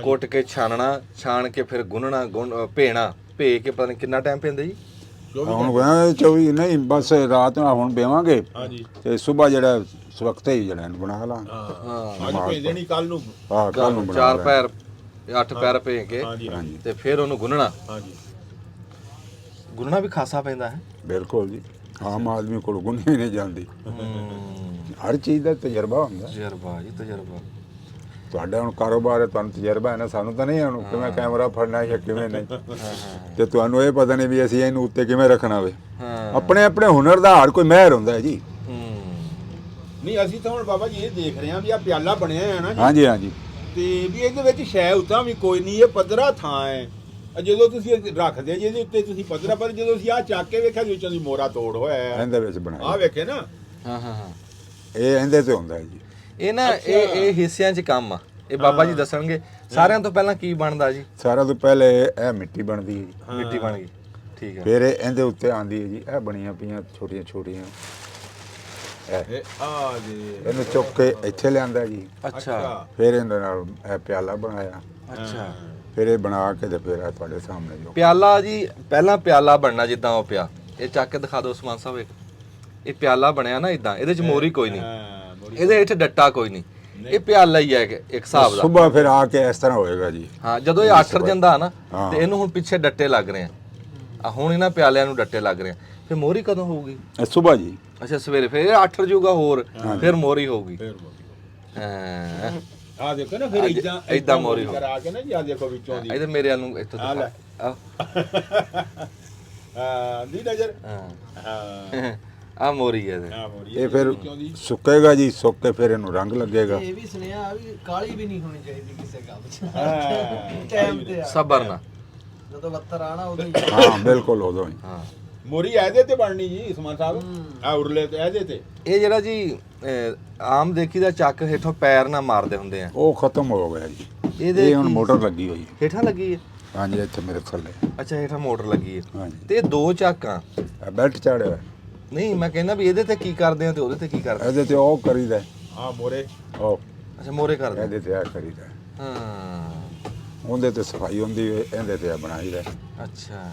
ਕੁੱਟ ਕੇ ਛਾਣਨਾ, ਛਾਣ ਕੇ ਫਿਰ ਗੁੰਨਣਾ, ਭੇਣਾ, ਭੇ ਕੇ ਪਤਾ ਨਹੀਂ ਕਿੰਨਾ ਟਾਈਮ ਪੈਂਦਾ ਜੀ? ਹੁਣ ਕਹਿੰਦਾ 24 ਨਹੀਂ, ਬਸ ਰਾਤ ਨੂੰ ਹੁਣ ਬੇਵਾਂਗੇ ਹਾਂਜੀ ਤੇ ਸਵੇਰ ਜਿਹੜਾ ਸਵਖਤੇ ਹੀ ਜਿਹੜਾ ਇਹਨੂੰ ਬਣਾ ਲਾਂਗੇ। ਹਾਂ ਅੱਜ ਭੇਜ ਦੇਣੀ ਕੱਲ ਨੂੰ। ਹਾਂ ਕੱਲ ਨੂੰ ਬਣਾ 4 ਲਾਂਗੇ। ਪੈਰ 8 ਪੈਰ ਭੇ ਕੇ ਹਾਂਜੀ ਹਾਂਜੀ ਤੇ ਫਿਰ ਉਹਨੂੰ ਗੁੰਨਣਾ। ਹਾਂਜੀ ਗੁੰਨਣਾ ਵੀ ਖਾਸਾ ਪੈਂਦਾ ਹੈ। ਬਿਲਕੁਲ ਜੀ, ਆਮ ਆਦਮੀ ਕੋਲ ਗੁੰਨੀ ਨਹੀਂ ਜਾਂਦੀ। ਹਰ ਚੀਜ਼ ਦਾ ਤਜਰਬਾ ਹੁੰਦਾ। ਤਜਰਬਾ ਜੀ, ਤਜਰਬਾ। ਤੁਹਾਡਾ ਹੁਣ ਕਾਰੋਬਾਰ ਹੈ, ਤੁਹਾਨੂੰ ਤਜਰਬਾ ਹੈ ਨਾ, ਸਾਨੂੰ ਤਾਂ ਨਹੀਂ। ਹੁਣ ਕਿਵੇਂ ਕੈਮਰਾ ਫੜਨਾ ਜਾਂ ਕਿਵੇਂ ਨਹੀਂ, ਤੇ ਤੁਹਾਨੂੰ ਇਹ ਪਤਾ ਨਹੀਂ ਵੀ ਅਸੀਂ ਇਹਨੂੰ ਉੱਤੇ ਕਿਵੇਂ ਰੱਖਣਾ ਵੇ। ਹਾਂ, ਆਪਣੇ ਆਪਣੇ ਹੁਨਰ ਦਾ ਹਰ ਕੋਈ ਮਾਹਿਰ ਹੁੰਦਾ ਹੈ ਜੀ। ਨਹੀਂ ਅਸੀਂ ਤਾਂ ਹੁਣ ਬਾਬਾ ਜੀ ਇਹ ਦੇਖ ਰਹੇ ਹਾਂ ਵੀ ਆ ਪਿਆਲਾ ਬਣਿਆ ਹੈ ਨਾ ਜੀ, ਹਾਂਜੀ ਹਾਂਜੀ ਤੇ ਵੀ ਇਹਦੇ ਵਿੱਚ ਸ਼ੈ ਉਤਾਂ ਵੀ ਕੋਈ ਨਹੀਂ, ਇਹ ਪੱਧਰਾ ਥਾਂ ਹੈ। ਜਦੋਂ ਤੁਸੀਂ ਰੱਖਦੇ ਜਿਹਦੇ ਉੱਤੇ ਤੁਸੀਂ ਪੱਧਰਾ, ਪਰ ਜਦੋਂ ਅਸੀਂ ਆ ਚੱਕ ਕੇ ਵੇਖਿਆ ਵਿੱਚੋਂ ਦੀ ਮੋਰਾ ਤੋੜ ਹੋਇਆ ਹੈ, ਇਹਦੇ ਵਿੱਚ ਆ ਬਣਾਇਆ। ਵੇਖੇ ਨਾ। ਹਾਂ ਹਾਂ ਹਾਂ। ਇਹ ਇਹਦੇ ਤੇ ਹੁੰਦਾ ਹੈ ਜੀ। ਇਹ ਨਾ ਇਹ ਹਿੱਸਿਆਂ 'ਚ ਕੰਮ ਆ। ਇਹ ਬਾਬਾ ਜੀ ਦੱਸਣਗੇ। ਸਾਰਿਆਂ ਤੋਂ ਪਹਿਲਾਂ ਕੀ ਬਣਦਾ ਜੀ? ਸਾਰਾ ਤੋਂ ਪਹਿਲੇ ਇਹ ਮਿੱਟੀ ਬਣਦੀ ਹੈ ਜੀ, ਮਿੱਟੀ ਬਣ ਗਈ, ਠੀਕ ਹੈ। ਫਿਰ ਇਹਦੇ ਉੱਤੇ ਆਂਦੀ ਹੈ ਜੀ ਇਹ ਬਣੀਆਂ ਪਈਆਂ ਛੋਟੀਆਂ ਛੋਟੀਆਂ। ਇਹ ਆ ਜੀ ਇਹਨੂੰ ਚੁੱਕ ਕੇ ਇੱਥੇ ਲਿਆਂਦਾ ਜੀ। ਅੱਛਾ ਫਿਰ ਇਹਦੇ ਨਾਲ ਇਹ ਪਿਆਲਾ ਬਣਾਇਆ। ਅੱਛਾ। ਫਿਰ ਇਹ ਬਣਾ ਕੇ ਤੇ ਫਿਰ ਇਹ ਤੁਹਾਡੇ ਸਾਹਮਣੇ ਜੋ ਪਿਆਲਾ ਜੀ, ਪਹਿਲਾਂ ਪਿਆਲਾ ਬਣਨਾ ਜਿੱਦਾਂ ਉਹ ਪਿਆ। ਇਹ ਚੱਕ ਕੇ ਦਿਖਾ ਦਿਓ ਉਸਮਾਨ ਸਾਹਿਬ। ਇਹ ਪਿਆਲਾ ਬਣਿਆ ਨਾ ਇਦਾਂ, ਇਹਦੇ 'ਚ ਮੋਰੀ ਕੋਈ ਨਹੀਂ, ਇਹਦੇ ਵਿੱਚ ਡੱਟਾ ਕੋਈ ਨਹੀਂ। ਇਹ ਪਿਆਲਾ ਹੀ ਹੈ ਇੱਕ ਹਿਸਾਬ ਦਾ। ਸੁਬਾ ਫਿਰ ਆ ਕੇ ਇਸ ਤਰ੍ਹਾਂ ਹੋਏਗਾ ਜੀ। ਹਾਂ, ਜਦੋਂ ਇਹ ਆਠਰ ਜਾਂਦਾ ਨਾ ਹਾਂ। ਤੇ ਇਹਨੂੰ ਹੁਣ ਪਿੱਛੇ ਡੱਟੇ ਲੱਗ ਰਹੇ ਆ। ਹੁਣ ਇਹਨਾਂ ਪਿਆਲਿਆਂ ਨੂੰ ਡੱਟੇ ਲੱਗ ਰਹੇ ਆ। ਫਿਰ ਮੋਰੀ ਕਦੋਂ ਹੋਊਗੀ? ਇਹ ਸੁਬਾ ਜੀ। ਅੱਛਾ, ਸਵੇਰੇ ਫਿਰ ਇਹ ਆਠਰ ਜੂਗਾ ਹੋਰ, ਫਿਰ ਮੋਰੀ ਹੋਊਗੀ। ਹਾਂ, ਆ ਦੇਖੋ ਨਾ, ਫਿਰ ਇਦਾਂ ਮੋਰੀ ਕਰਾ ਕੇ ਨਾ ਜੀ, ਆ ਦੇਖੋ ਵਿੱਚੋਂ ਦੀ। ਇਹਦੇ ਮੇਰੇ ਨੂੰ ਇੱਥੋਂ ਆ ਲੈ। ਆ ਹਾਂ ਦੀ ਨਜ਼ਰ। ਹਾਂ, ਹਾਂ ਆ ਮੋਰੀ ਹੈ ਇਹਦੇ। ਆ ਮੋਰੀ ਇਹ ਫਿਰ ਸੁੱਕੇਗਾ ਜੀ, ਸੁੱਕ ਕੇ ਫਿਰ ਇਹਨੂੰ ਰੰਗ ਲੱਗੇਗਾ। ਇਹ ਵੀ ਸੁਣਿਆ ਵੀ ਕਾਲੀ ਵੀ ਨਹੀਂ ਹੋਣੀ ਚਾਹੀਦੀ ਕਿਸੇ ਕੰਮ 'ਚ। ਹਾਂ ਟਾਈਮ ਤੇ ਆ, ਸਬਰ ਨਾਲ। ਜਦੋਂ ਬੱਤਰ ਆਣਾ ਉਦੋਂ ਹੀ। ਹਾਂ ਬਿਲਕੁਲ ਉਦੋਂ ਹੀ। ਹਾਂ, ਮੋਰੀ ਇਹਦੇ ਤੇ ਬਣਨੀ ਜੀ ਉਸਮਾਨ ਸਾਹਿਬ, ਆ ਉਰਲੇ ਤੇ ਇਹਦੇ ਤੇ। ਇਹ ਜਿਹੜਾ ਜੀ ਆਮ ਦੇਖੀ ਦਾ ਚੱਕ ਹੇਠੋਂ ਪੈਰ ਨਾਲ ਮਾਰਦੇ ਹੁੰਦੇ ਆ, ਉਹ ਖਤਮ ਹੋ ਗਿਆ ਜੀ। ਇਹਦੇ ਇਹ ਹੁਣ ਮੋਟਰ ਲੱਗੀ ਹੋਈ ਹੈ। ਹੇਠਾਂ ਲੱਗੀ ਹੈ? ਹਾਂਜੀ ਇੱਥੇ ਮੇਰੇ ਥੱਲੇ। ਅੱਛਾ, ਹੇਠਾਂ ਮੋਟਰ ਲੱਗੀ ਹੈ। ਹਾਂਜੀ ਤੇ ਇਹ ਦੋ ਚੱਕਾਂ? ਇਹ ਬੈਲਟ ਚਾੜਿਆ। ਨਹੀਂ, ਮੈਂ ਕਹਿੰਦਾ ਵੀ ਇਹਦੇ ਤੇ ਕੀ ਕਰਦੇ ਆ ਤੇ ਉਹਦੇ ਤੇ ਕੀ ਕਰਦੇ? ਇਹਦੇ ਤੇ ਉਹ ਕਰੀਦਾ, ਆ ਮੋਰੇ ਉਹ ਅੱਛਾ, ਮੋਰੇ ਕਰਦੇ। ਇਹਦੇ ਤੇ ਆ ਕਰੀਦਾ। ਹਾਂ, ਉਹਦੇ ਤੇ ਸਫਾਈ ਹੁੰਦੀ ਹੈ, ਇਹਦੇ ਤੇ ਆ ਬਣਾਈਦਾ। ਅੱਛਾ।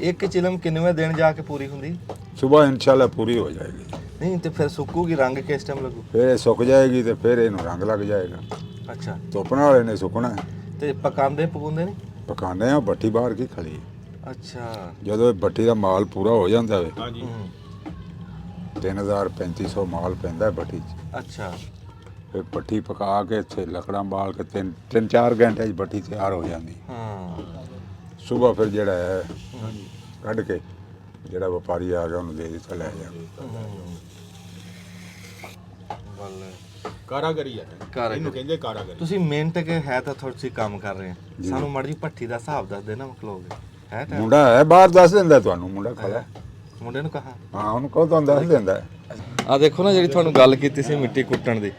ਇੱਕ ਚਿਲਮ ਕਿੰਨਵੇਂ ਦਿਨ ਜਾ ਕੇ ਪੂਰੀ ਹੁੰਦੀ? ਸਵੇਰ ਇਨਸ਼ਾਅੱਲਾ ਪੂਰੀ ਹੋ ਜਾਏਗੀ। ਨਹੀਂ ਤੇ ਫਿਰ ਸੁੱਕੂਗੀ, ਰੰਗ ਕਿਸ ਟਾਈਮ ਲੱਗੂ? ਫਿਰ ਇਹ ਸੁੱਕ ਜਾਏਗੀ ਤੇ ਫਿਰ ਇਹਨੂੰ ਰੰਗ ਲੱਗ ਜਾਏਗਾ। ਅੱਛਾ, ਧੁੱਪਣ ਵਾਲੇ ਨੇ ਸੁੱਕਣਾ ਹੈ। ਤੇ ਪਕਾਉਂਦੇ ਪਕਾਉਂਦੇ ਨਹੀਂ? ਪਕਾਉਂਦੇ ਆ ਭੱਠੀ ਬਾਹਰ ਕੀ ਖੜੀ ਹੈ। ਅੱਛਾ। ਜਦੋਂ ਇਹ ਭੱਠੀ ਦਾ ਮਾਲ ਪੂਰਾ ਹੋ ਜਾਂਦਾ ਵੇ, ਹਾਂਜੀ 3500 ਮਾਲ ਪੈਂਦਾ ਭੱਠੀ 'ਚ। ਅੱਛਾ। ਫਿਰ ਭੱਠੀ ਪਕਾ ਕੇ ਇੱਥੇ ਲੱਕੜਾਂ ਬਾਲ ਕੇ 3-4 ਘੰਟੇ 'ਚ ਭੱਠੀ ਤਿਆਰ ਹੋ ਜਾਂਦੀ। ਹਾਂ। ਸਵੇਰ ਫਿਰ ਜਿਹੜਾ ਹੈ ਕੱਢ ਕੇ ਜਿਹੜਾ ਵਪਾਰੀ ਆ ਗਿਆ ਉਹਨੂੰ ਦੇ ਦਿੱਤਾ, ਲੈ ਜਾ। ਬੱਲੇ, ਕਾਰਾਗਰੀ ਹੈ ਕਾਰਾਗਰੀ। ਇਹਨੂੰ ਕਹਿੰਦੇ ਕਾਰਾਗਰੀ। ਤੁਸੀਂ ਮਿਹਨਤ ਕੇ ਹੈ ਤਾਂ ਤੁਸੀਂ ਕੰਮ ਕਰ ਰਹੇ ਆ, ਸਾਨੂੰ ਮਾੜੀ ਜੀ ਭੱਠੀ ਦਾ ਹਿਸਾਬ ਦੱਸ ਦੇਣਾ ਮਕਲੋਗੇ ਹੈ ਤਾਂ? ਮੁੰਡਾ ਹੈ ਬਾਹਰ ਦੱਸ ਦਿੰਦਾ ਤੁਹਾਨੂੰ, ਮੁੰਡਾ ਖੜਾ। ਮੁੰਡੇ ਨੂੰ ਕਹਾ, ਹਾਂ ਉਹਨੂੰ ਕਹੋ ਤੁਹਾਨੂੰ ਦੱਸ ਦਿੰਦਾ। ਆ ਦੇਖੋ ਨਾ, ਜਿਹੜੀ ਤੁਹਾਨੂੰ ਗੱਲ ਕੀਤੀ ਸੀ ਮਿੱਟੀ ਕੁੱਟਣ ਦੀ,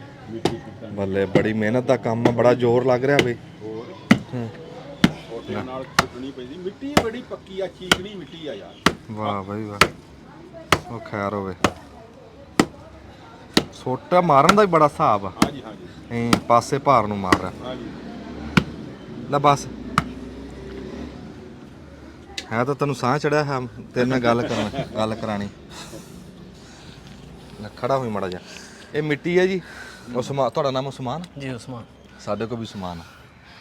ਬੱਲੇ ਬੜੀ ਮਿਹਨਤ ਦਾ ਕੰਮ ਆ, ਬੜਾ ਜ਼ੋਰ ਲੱਗ ਰਿਹਾ ਬਈ। ਉਹਦੇ ਨਾਲ ਕੁੱਟਣੀ ਪੈਂਦੀ ਮਿੱਟੀ, ਬੜੀ ਪੱਕੀ ਆ, ਚੀਕਣੀ ਮਿੱਟੀ ਆ ਯਾਰ। ਵਾਹ ਬਈ ਵਾਹ, ਉਹ ਖੈਰ ਹੋਵੇ। ਸੋਟਾ ਮਾਰਨ ਦਾ ਵੀ ਬੜਾ ਹਿਸਾਬ ਆ। ਹਾਂਜੀ ਹਾਂਜੀ ਐਂ ਪਾਸੇ ਭਾਰ ਨੂੰ ਮਾਰ ਰਿਹਾ ਹਾਂਜੀ। ਲੈ ਬਸ, ਹੈ ਤਾਂ ਤੈਨੂੰ ਸਾਹ ਚੜਿਆ ਹੈ ਤੇਰੇ ਨਾਲ ਗੱਲ ਕਰਾਣੀ। ਲੈ ਖੜਾ ਹੋਈ ਮੜਾ ਜਾ। ਇਹ ਮਿੱਟੀ ਹੈ ਜੀ, ਉਸਮਾਨ। ਤੁਹਾਡਾ ਨਾਮ ਉਸਮਾਨ? ਜੀ ਉਸਮਾਨ। ਸਾਡੇ ਕੋਲ ਵੀ ਉਸਮਾਨ ਆ।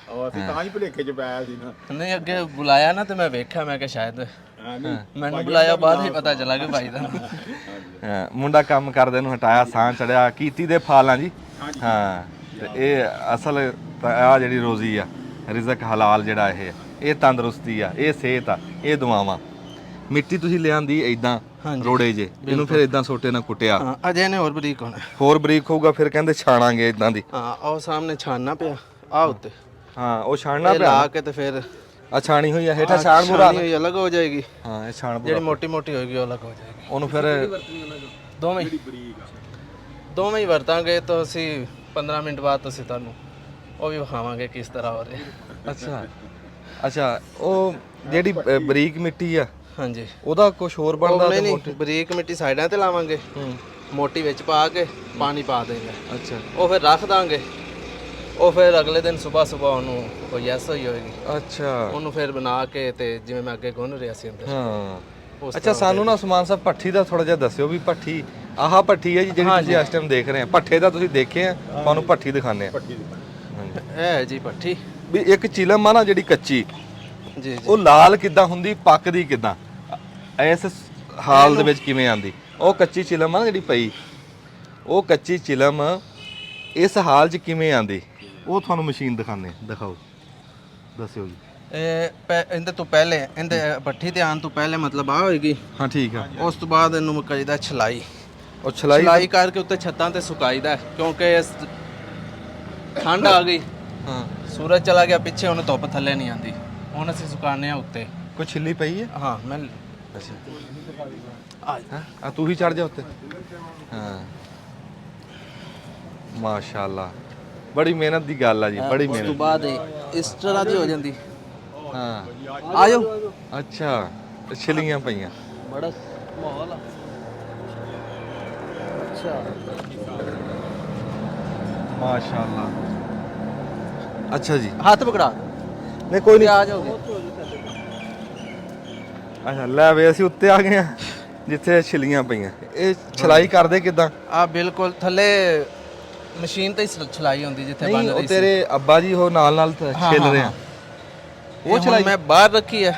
ਉਹ ਅਸੀਂ ਤਾਂ ਹੀ ਭੁਲੇਖੇ ਚ ਪਾਇਆ ਸੀ ਨਾ। ਨਹੀਂ, ਅੱਗੇ ਬੁਲਾਇਆ ਨਾ ਤੇ ਮੈਂ ਵੇਖਿਆ, ਮੈਂ ਕਿਹਾ ਸ਼ਾਇਦ ਹਾਂ ਨਹੀਂ, ਮੈਨੂੰ ਬੁਲਾਇਆ, ਬਾਅਦ ਹੀ ਪਤਾ ਚੱਲਾ ਕਿ ਭਾਈ ਦਾ ਨਾਮ। ਹਾਂ, ਮੁੰਡਾ ਕੰਮ ਕਰਦੇ ਨੂੰ ਹਟਾਇਆ, ਸਾਹ ਚੜਿਆ, ਕੀਤੀ ਦੇ ਫਾਲਾਂ ਜੀ। ਹਾਂ, ਤੇ ਇਹ ਅਸਲ ਆ ਜਿਹੜੀ ਰੋਜ਼ੀ ਆ, ਰਿਜ਼ਕ ਹਲਾਲ ਜਿਹੜਾ ਇਹ ਤੰਦਰੁਸਤੀ ਆ, ਇਹ ਸਿਹਤ ਆ, ਇਹ ਦੁਆਵਾਂ। ਮਿੱਟੀ ਤੁਸੀਂ ਲਿਆਂਦੀ ਇਦਾਂ ਰੋੜੇ ਜੇ, ਇਹਨੂੰ ਫਿਰ ਇਦਾਂ ਸੋਟੇ ਨਾਲ ਕੁੱਟਿਆ। ਹਾਂ, ਅਜੇ ਨੇ ਹੋਰ ਬਰੀਕ ਹੋਣਾ। ਹੋਰ ਬਰੀਕ ਹੋਊਗਾ, ਫਿਰ ਕਹਿੰਦੇ ਛਾਣਾਂਗੇ ਇਦਾਂ ਦੀ। ਹਾਂ, ਉਹ ਸਾਹਮਣੇ ਛਾਨਣਾ ਪਿਆ ਆ ਉੱਤੇ, ਹਾਂ ਉਹ ਛਾਣਨਾ ਇਹ ਪਿਆ ਲਾ ਕੇ ਤੇ ਫਿਰ ਆ ਛਾਣੀ ਹੋਈ ਆ ਹੇਠਾਂ ਛਾਣ ਬੁਰਾ ਛਾਣੀ ਹੋਈ ਅਲੱਗ ਹੋ ਜਾਏਗੀ। ਹਾਂ, ਇਹ ਛਾਣ ਜਿਹੜੀ ਬੁਰਾ ਮੋਟੀ ਮੋਟੀ ਹੋਏਗੀ ਉਹ ਅਲੱਗ ਹੋ ਜਾਏਗੀ। ਉਹਨੂੰ ਫਿਰ ਦੋਵੇਂ ਹੀ ਵਰਤਾਂਗੇ ਤਾਂ ਅਸੀਂ 15 ਮਿੰਟ ਬਾਅਦ ਤੁਸੀਂ ਤੁਹਾਨੂੰ ਉਹ ਵੀ ਵਿਖਾਵਾਂਗੇ ਕਿਸ ਤਰ੍ਹਾਂ ਹੋ ਰਿਹਾ। ਅੱਛਾ ਅੱਛਾ, ਉਹ ਜਿਹੜੀ ਬਰੀਕ ਮਿੱਟੀ ਆ, ਹਾਂਜੀ, ਉਹਦਾ ਕੁਝ ਹੋਰ ਬਣਦਾ ਤੇ ਨਹੀਂ, ਬਰੀਕ ਮਿੱਟੀ ਸਾਈਡਾਂ ਤੇ ਲਾਵਾਂਗੇ, ਮੋਟੀ ਵਿੱਚ ਪਾ ਕੇ ਪਾਣੀ ਪਾ ਦੇਂਗੇ। ਅੱਛਾ, ਉਹ ਫਿਰ ਰੱਖ ਦਾਂਗੇ, ਉਹ ਫਿਰ ਅਗਲੇ ਦਿਨ ਸਵੇਰ ਉਹਨੂੰ ਉਹ ਯੈਸ ਹੋਈ ਹੋਏਗੀ। ਅੱਛਾ, ਉਹਨੂੰ ਫਿਰ ਬਣਾ ਕੇ ਤੇ ਜਿਵੇਂ ਮੈਂ ਅੱਗੇ ਗੁੰਨ ਰਿਹਾ ਸੀ ਅੰਦਰ। ਹਾਂ। ਅੱਛਾ, ਸਾਨੂੰ ਨਾ ਉਸਮਾਨ ਸਾਹਿਬ ਭੱਠੀ ਦਾ ਥੋੜਾ ਜਿਹਾ ਦੱਸਿਓ ਵੀ ਭੱਠੀ ਆਹ ਭੱਠੀ ਹੈ ਜੀ ਜਿਹੜੀ ਤੁਸੀਂ ਇਸ ਟਾਈਮ ਦੇਖ ਰਹੇ ਆ। ਭੱਠੇ ਦਾ ਤੁਸੀਂ ਦੇਖੇ ਆ, ਤੁਹਾਨੂੰ ਭੱਠੀ ਦਿਖਾਣੇ ਆ। ਇਹ ਹੈ ਜੀ ਭੱਠੀ। ਵੀ ਇੱਕ ਚਿਲਮ ਆ ਨਾ ਜਿਹੜੀ ਕੱਚੀ, ਜੀ ਜੀ, ਉਹ ਲਾਲ ਕਿੱਦਾਂ ਹੁੰਦੀ, ਪੱਕਦੀ ਕਿੱਦਾਂ, ਇਸ ਹਾਲ ਦੇ ਵਿੱਚ ਕਿਵੇਂ ਆਂਦੀ? ਉਹ ਕੱਚੀ ਚਿਲਮ ਆ ਨਾ ਜਿਹੜੀ ਪਈ, ਉਹ ਕੱਚੀ ਚਿਲਮ ਇਸ ਹਾਲ 'ਚ ਕਿਵੇਂ ਆਂਦੀ, ਉਹ ਤੁਹਾਨੂੰ ਮਸ਼ੀਨ ਦਿਖਾਣੇ। ਦਿਖਾਓ, ਦੱਸਿਓ ਜੀ। ਇਹਦੇ ਤੋਂ ਪਹਿਲੇ, ਇਹਦੇ ਭੱਠੀ ਤੇ ਆਉਣ ਤੋਂ ਪਹਿਲੇ ਮਤਲਬ ਆ ਹੋਏਗੀ। ਹਾਂ ਠੀਕ ਆ। ਉਸ ਤੋਂ ਬਾਅਦ ਇਹਨੂੰ ਕਰੀਦਾ ਛਲਾਈ। ਉਹ ਛਲਾਈ ਛਲਾਈ ਕਰਕੇ ਉੱਤੇ ਛੱਤਾਂ ਤੇ ਸੁਕਾਈਦਾ, ਕਿਉਂਕਿ ਇਸ ਠੰਡ ਆ ਗਈ, ਹਾਂ, ਸੂਰਜ ਚਲਾ ਗਿਆ ਪਿੱਛੇ, ਉਹਨੂੰ ਧੁੱਪ ਥੱਲੇ ਨਹੀਂ ਆਂਦੀ, ਹੁਣ ਅਸੀਂ ਸੁਕਾਉਂਦੇ ਆ ਉੱਤੇ। ਕੋਈ ਛਿੱਲੀ ਪਈ ਹੈ? ਹਾਂ, ਮੈਂ ਅੱਛਾ, ਆ ਤੂੰ ਹੀ ਚੜ ਜਾ ਉੱਤੇ। ਹਾਂ, ਮਾਸ਼ਾਅੱਲਾ, ਬੜੀ ਮਿਹਨਤ ਦੀ ਗੱਲ ਆ ਜੀ, ਬੜੀ ਉਸ ਤੋਂ ਮਿਹਨਤ। ਬਾਅਦ ਇਸ ਤਰ੍ਹਾਂ ਦੀ ਹੋ ਜਾਂਦੀ। ਹਾਂ, ਆ ਜਾਓ। ਅੱਛਾ, ਤੇ ਛਿੱਲੀਆਂ ਪਈਆਂ। ਬੜਾ ਮਾਹੌਲ ਆ। ਅੱਛਾ, ਮਾਸ਼ਾਅੱਲਾ। ਅੱਛਾ ਜੀ, ਹੱਥ ਪਕੜਾ, ਨਹੀਂ ਕੋਈ ਨਹੀਂ, ਆ ਜਾਓਗੇ। ਅੱਛਾ ਲੈ ਵੇ, ਅਸੀਂ ਉੱਤੇ ਆ ਗਏ ਆ ਜਿੱਥੇ ਛਿੱਲੀਆਂ ਪਈਆਂ। ਇਹ ਛਲਾਈ ਕਰਦੇ ਕਿਦਾਂ? ਆ ਬਿਲਕੁਲ ਥੱਲੇ ਮਸ਼ੀਨ ਤੇ ਹੀ ਛਲਾਈ ਹੁੰਦੀ ਜਿੱਥੇ ਬਣ ਨਹੀਂ, ਰਹੀ ਉਹ ਸੀ। ਤੇਰੇ ਅੱਬਾ ਜੀ ਉਹ ਨਾਲ ਛਿੱਲ ਰਹੇ ਆ, ਉਹ ਛਲਾਈ ਮੈਂ ਬਾਹਰ ਰੱਖੀ ਹੈ,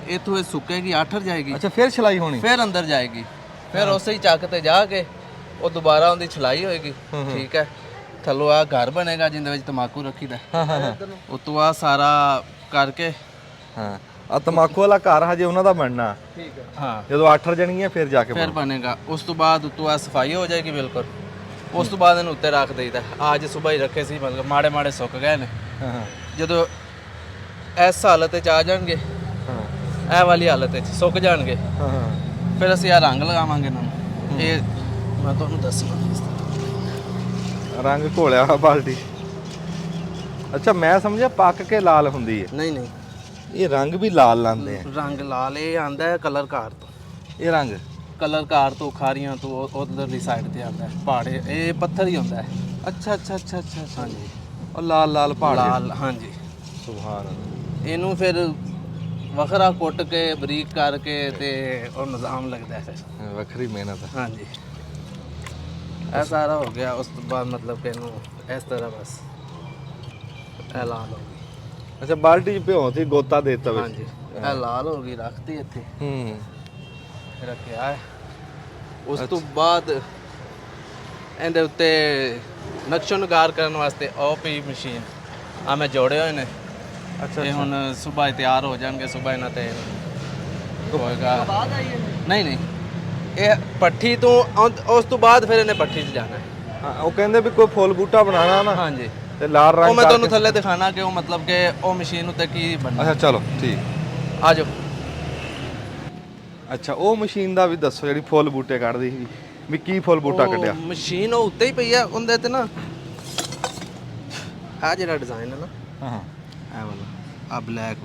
ਇਥੋਂ ਇਹ ਸੁੱਕੇਗੀ, ਆਠਰ ਜਾਏਗੀ, ਅੱਛਾ ਫਿਰ ਛਲਾਈ ਹੋਣੀ, ਫਿਰ ਅੰਦਰ ਜਾਏਗੀ, ਫਿਰ ਉਸੇ ਹੀ ਚੱਕ ਤੇ ਜਾ ਕੇ ਉਹ ਦੁਬਾਰਾ ਉਹਦੀ ਛਲਾਈ ਹੋਏਗੀ। ਠੀਕ ਹੈ, ਥੱਲੋਂ ਆ ਘਰ ਬਣੇਗਾ ਜਿੰਦੇ ਵਿੱਚ ਤਮਾਕੂ ਰੱਖੀਦਾ। ਹਾਂ ਹਾਂ ਹਾਂ, ਉਤੋਂ ਆ ਸਾਰਾ ਕਰਕੇ। ਹਾਂ, ਆ ਤਮਾਕੂ ਵਾਲਾ ਘਰ ਹਜੇ ਉਹਨਾਂ ਦਾ ਬਣਨਾ। ਠੀਕ ਹੈ, ਹਾਂ, ਜਦੋਂ ਆਠਰ ਜਣੀਆਂ ਫਿਰ ਜਾ ਕੇ ਫਿਰ ਬਣੇਗਾ। ਉਸ ਤੋਂ ਬਾਅਦ ਉਤੋਂ ਆ ਸਫਾਈ ਹੋ ਜਾਏਗੀ ਬਿਲਕੁਲ। ਉਸ ਤੋਂ ਬਾਅਦ ਇਹਨੂੰ ਉੱਤੇ ਰੱਖ ਦੇਈਦਾ। ਅੱਜ ਸਵੇਰ ਹੀ ਰੱਖੇ ਸੀ, ਮਤਲਬ ਮਾੜੇ ਮਾੜੇ ਸੁੱਕ ਗਏ ਨੇ। ਹਾਂ ਹਾਂ ਜਦੋਂ ਇਸ ਹਾਲਤ 'ਚ ਆ ਜਾਣਗੇ, ਹਾਂ ਇਹ ਵਾਲੀ ਹਾਲਤ 'ਚ ਸੁੱਕ ਜਾਣਗੇ, ਹਾਂ, ਫਿਰ ਅਸੀਂ ਆ ਰੰਗ ਲਗਾਵਾਂਗੇ ਇਹਨਾਂ ਨੂੰ। ਇਹ ਮੈਂ ਤੁਹਾਨੂੰ ਦੱਸਣਾ ਇਸ ਤਰ੍ਹਾਂ। ਰੰਗ ਘੋਲਿਆ ਹੋਇਆ ਬਾਲਟੀ। ਅੱਛਾ ਮੈਂ ਸਮਝਿਆ ਪੱਕ ਕੇ ਲਾਲ ਹੁੰਦੀ ਹੈ। ਨਹੀਂ ਨਹੀਂ, ਇਹ ਰੰਗ ਵੀ ਲਾਲ ਲਾਉਂਦੇ ਆ। ਰੰਗ ਲਾਲ ਇਹ ਆਂਦਾ ਹੈ ਕਲਰ ਕਾਰ ਤੋਂ। ਇਹ ਰੰਗ ਕਲਰ ਕਾਰ ਤੋਂ, ਖਾਰੀਆਂ ਤੋਂ, ਉਧਰਲੀ ਸਾਈਡ ਤੇ ਆਉਂਦਾ ਹੈ। ਪਹਾੜੇ ਇਹ ਪੱਥਰ ਹੀ ਹੁੰਦਾ ਹੈ। ਅੱਛਾ ਅੱਛਾ ਅੱਛਾ ਅੱਛਾ ਅੱਛਾ। ਹਾਂਜੀ ਉਹ ਲਾਲ ਲਾਲ ਪਹਾੜ ਲਾਲ, ਹਾਂਜੀ। ਸੁਭਾਨ ਅੱਲਾਹ। ਇਹਨੂੰ ਫਿਰ ਵੱਖਰਾ ਕੁੱਟ ਕੇ ਬਰੀਕ ਕਰਕੇ ਤੇ ਉਹ ਨਿਜ਼ਾਮ ਲੱਗਦਾ ਹੈ ਫਿਰ। ਵੱਖਰੀ ਮਿਹਨਤ ਹੈ। ਹਾਂਜੀ ਇਹ ਸਾਰਾ ਹੋ ਗਿਆ। ਉਸ ਤੋਂ ਬਾਅਦ ਮਤਲਬ ਕਿ ਇਹਨੂੰ ਇਸ ਤਰ੍ਹਾਂ ਬਸ ਇਹ ਲਾਲ ਹੋ ਗਈ। ਅੱਛਾ ਬਾਲਟੀ ਚ ਭਿਉਂ ਗੋਤਾ ਦੇ ਦਿੱਤਾ ਵਿੱਚ। ਹਾਂਜੀ ਇਹ ਲਾਲ ਹੋ ਗਈ, ਰੱਖਤੀ ਇੱਥੇ ਹੂੰ। ਰੱਖਿਆ ਹੈ। ਉਸ ਤੋਂ ਬਾਅਦ ਇਹਦੇ ਉੱਤੇ ਨਕਸ਼ੋ ਨਗਾਰ ਕਰਨ ਵਾਸਤੇ ਉਹ ਪਈ ਮਸ਼ੀਨ ਆ ਮੈਂ ਜੋੜੇ ਹੋਏ ਨੇ। ਅੱਛਾ ਇਹ ਹੁਣ ਸਵੇਰ ਤਿਆਰ ਹੋ ਜਾਣਗੇ। ਸਵੇਰ ਇਹਨਾਂ ਤੇ ਹੋਏਗਾ। ਨਹੀਂ ਨਹੀਂ, ਇਹ ਪੱਠੀ ਤੋਂ ਉਸ ਤੋਂ ਬਾਅਦ ਫਿਰ ਇਹਨੇ ਪੱਠੀ 'ਚ ਜਾਣਾ ਹੈ। ਹਾਂ ਉਹ ਕਹਿੰਦੇ ਵੀ ਕੋਈ ਫੁੱਲ ਬੂਟਾ ਬਣਾਉਣਾ ਨਾ ਹਾਂਜੀ, ਤੇ ਲਾਲ ਉਹ ਰੰਗ ਮੈਂ ਤੁਹਾਨੂੰ ਥੱਲੇ ਦਿਖਾਣਾ ਕਿ ਉਹ ਮਤਲਬ ਕਿ ਉਹ ਮਸ਼ੀਨ ਉੱਤੇ ਕੀ ਬਣਨਾ। ਅੱਛਾ ਚਲੋ ਠੀਕ। ਆ ਜਾਓ। ਅੱਛਾ ਉਹ ਮਸ਼ੀਨ ਦਾ ਵੀ ਦੱਸੋ ਜਿਹੜੀ ਫੁੱਲ ਬੂਟੇ ਕੱਢਦੀ ਸੀ ਵੀ ਕੀ ਫੁੱਲ ਬੂਟਾ ਉਹ ਕੱਢਿਆ। ਮਸ਼ੀਨ ਉਹ ਉੱਤੇ ਹੀ ਪਈ ਆ ਉਹਦੇ ਤੇ ਨਾ। ਆ ਜਿਹੜਾ ਡਿਜ਼ਾਈਨ ਹੈ ਨਾ, ਹਾਂ ਇਹ ਵਾਲਾ ਆ ਬਲੈਕ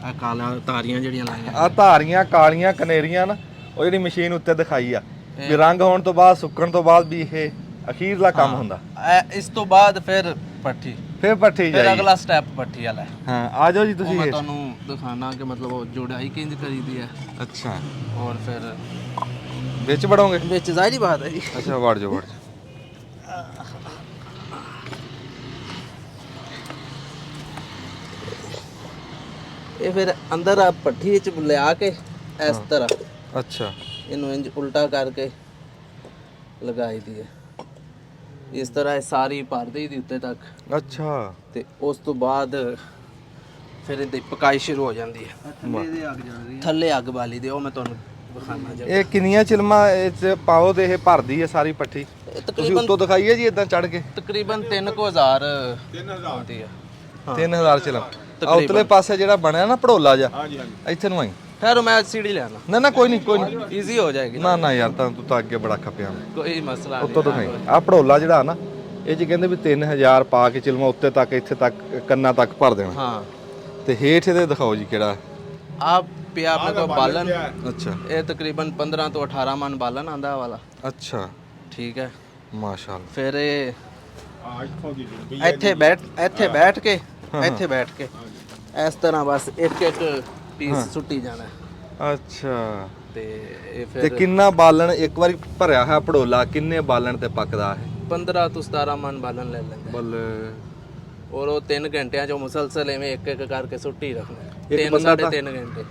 ਆ ਕਾਲਾ ਤਾਰੀਆਂ ਜਿਹੜੀਆਂ ਲਾਈਆਂ ਆ ਧਾਰੀਆਂ ਕਾਲੀਆਂ ਕਨੇਰੀਆਂ ਨਾ ਉਹ ਜਿਹੜੀ ਮਸ਼ੀਨ ਉੱਤੇ ਦਿਖਾਈ ਆ ਵੀ ਰੰਗ ਹੋਣ ਤੋਂ ਬਾਅਦ ਸੁੱਕਣ ਤੋਂ ਬਾਅਦ ਵੀ ਇਹ ਅਖੀਰਲਾ ਕੰਮ ਹੁੰਦਾ। ਇਸ ਤੋਂ ਬਾਅਦ ਫਿਰ ਪੱਠੀ, ਫਿਰ ਪੱਠੀ ਫਿਰ ਜਾਈ। ਅਗਲਾ ਸਟੈਪ ਪੱਠੀ ਵਾਲਾ ਹੈ। ਹਾਂ ਆ ਜਾਓ ਜੀ ਉਹ ਤੁਸੀਂ ਮੈਂ ਇਹ। ਤੁਹਾਨੂੰ ਦਿਖਾਣਾ ਕਿ ਮਤਲਬ ਉਹ ਜੁੜਾਈ ਕਿੰਜ ਕਰੀਦੀ ਹੈ। ਅੱਛਾ ਔਰ ਫਿਰ ਵਿੱਚ ਵੜੋਗੇ। ਵਿੱਚ ਜ਼ਾਹਿਰੀ ਬਾਤ ਹੈ ਜੀ। ਅੱਛਾ ਵੜ ਜਾਓ ਵੜ ਜਾਓ। ਇਹ ਫਿਰ ਅੰਦਰ ਆ ਪੱਠੀ ਵਿੱਚ ਲਿਆ ਕੇ ਇਸ ਤਰ੍ਹਾਂ ਅੱਛਾ ਇਹਨੂੰ ਇੰਜ ਉਲਟਾ ਕਰਕੇ ਲਗਾਈ ਦੀ ਹੈ। ਇਸ ਤਰ੍ਹਾਂ ਇਹ ਸਾਰੀ ਭਰ ਦੇਈ ਦੀ ਉੱਤੇ ਤੱਕ। ਅੱਛਾ ਤੇ ਉਸ ਤੋਂ ਬਾਅਦ ਫਿਰ ਇਹਦੀ ਪਕਾਈ ਸ਼ੁਰੂ ਹੋ ਜਾਂਦੀ ਹੈ। ਥੱਲੇ ਅੱਗ ਬਾਲੀ ਦੀ, ਉਹ ਮੈਂ ਤੁਹਾਨੂੰ ਦਿਖਾਣਾ ਜਾ। ਇਹ ਕਿੰਨੀਆਂ ਚਿਲਮਾਂ ਇਹ 'ਚ ਪਾਓ ਤੇ ਇਹ ਭਰਦੀ ਹੈ ਸਾਰੀ ਪੱਠੀ। ਤੁਸੀਂ ਤਕਰੀਬਨ ਉੱਤੋਂ ਦਿਖਾਈਏ ਜੀ ਇਦਾਂ ਚੜ ਕੇ। ਤਕਰੀਬਨ 3000 ਹੁੰਦੀ ਹੈ। 3000 ਚਿਲਮ। ਆ ਉਤਲੇ ਪਾਸੇ ਜਿਹੜਾ ਬਣਿਆ ਨਾ ਭੜੋਲਾ ਜਾ ਹਾਂਜੀ ਹਾਂਜੀ। ਇੱਥੇ ਨੂੰ ਆਈ। ਠਹਿਰੋ ਮੈਂ ਸੀੜੀ ਲੈਣਾ, ਨਾ ਨਾ ਕੋਈ ਨਹੀਂ ਈਜ਼ੀ ਹੋ ਜਾਏਗੀ। ਨਾ ਨਾ ਯਾਰ ਤੂੰ ਤਾਂ ਅੱਗੇ ਬੜਾ ਖਪਿਆ ਕੋਈ ਮਸਲਾ ਉੱਤੋਂ ਨਹੀਂ। ਦਿਖਾਈ। ਆ ਭੜੋਲਾ ਜਿਹੜਾ ਨਾ ਇਹ ਚ ਕਹਿੰਦੇ ਵੀ 3000 ਪਾ ਕੇ ਚਿਲਮਾਂ ਉੱਤੇ ਤੱਕ ਇੱਥੇ ਤੱਕ ਕੰਨਾਂ ਤੱਕ ਭਰ ਦੇਣਾ। ਹਾਂ ਤੇ ਹੇਠ ਇਹਦੇ ਦਿਖਾਓ ਜੀ ਕਿਹੜਾ। ਆ ਪਿਆ ਆਪਣੇ ਕੋਲ ਬਾਲਣ। ਅੱਛਾ ਇਹ ਤਕਰੀਬਨ 15 ਤੋਂ 18 ਮਨ ਬਾਲਣ ਆਂਦਾ ਵਾਲਾ। ਅੱਛਾ ਠੀਕ ਹੈ। ਮਾਸ਼ਾਅੱਲਾ। ਫਿਰ ਇਹ ਆ ਇੱਥੋਂ ਦੀ ਲੰਬੀ ਇੱਥੇ ਬੈਠ ਕੇ ਇਸ ਤਰ੍ਹਾਂ ਬਸ ਇੱਕ ਇੱਕ ਪੀਸ ਸੁੱਟੀ ਜਾਣਾ ਹੈ। ਅੱਛਾ ਤੇ ਇਹ ਤੇ ਫਿਰ ਕਿੰਨਾ ਬਾਲਣ ਇੱਕ ਵਾਰੀ ਭਰਿਆ ਹੋਇਆ ਭੜੋਲਾ ਕਿੰਨੇ ਬਾਲਣ ਤੇ ਪੱਕਦਾ ਹੈ? 15 ਤੋਂ 17 ਮਨ ਬਾਲਣ ਲੈ ਲੈਂਦੇ। ਬੱਲੇ। ਔਰ ਉਹ 3 ਘੰਟਿਆਂ ਚੋਂ ਮੁਸਲਸਲ ਐਵੇਂ ਇੱਕ ਇੱਕ ਕਰਕੇ ਸੁੱਟੀ ਰੱਖਣਾ। ਇੱਕ 3 ਬੰਦਾ ਤਾਂ- 3.5 ਘੰਟੇ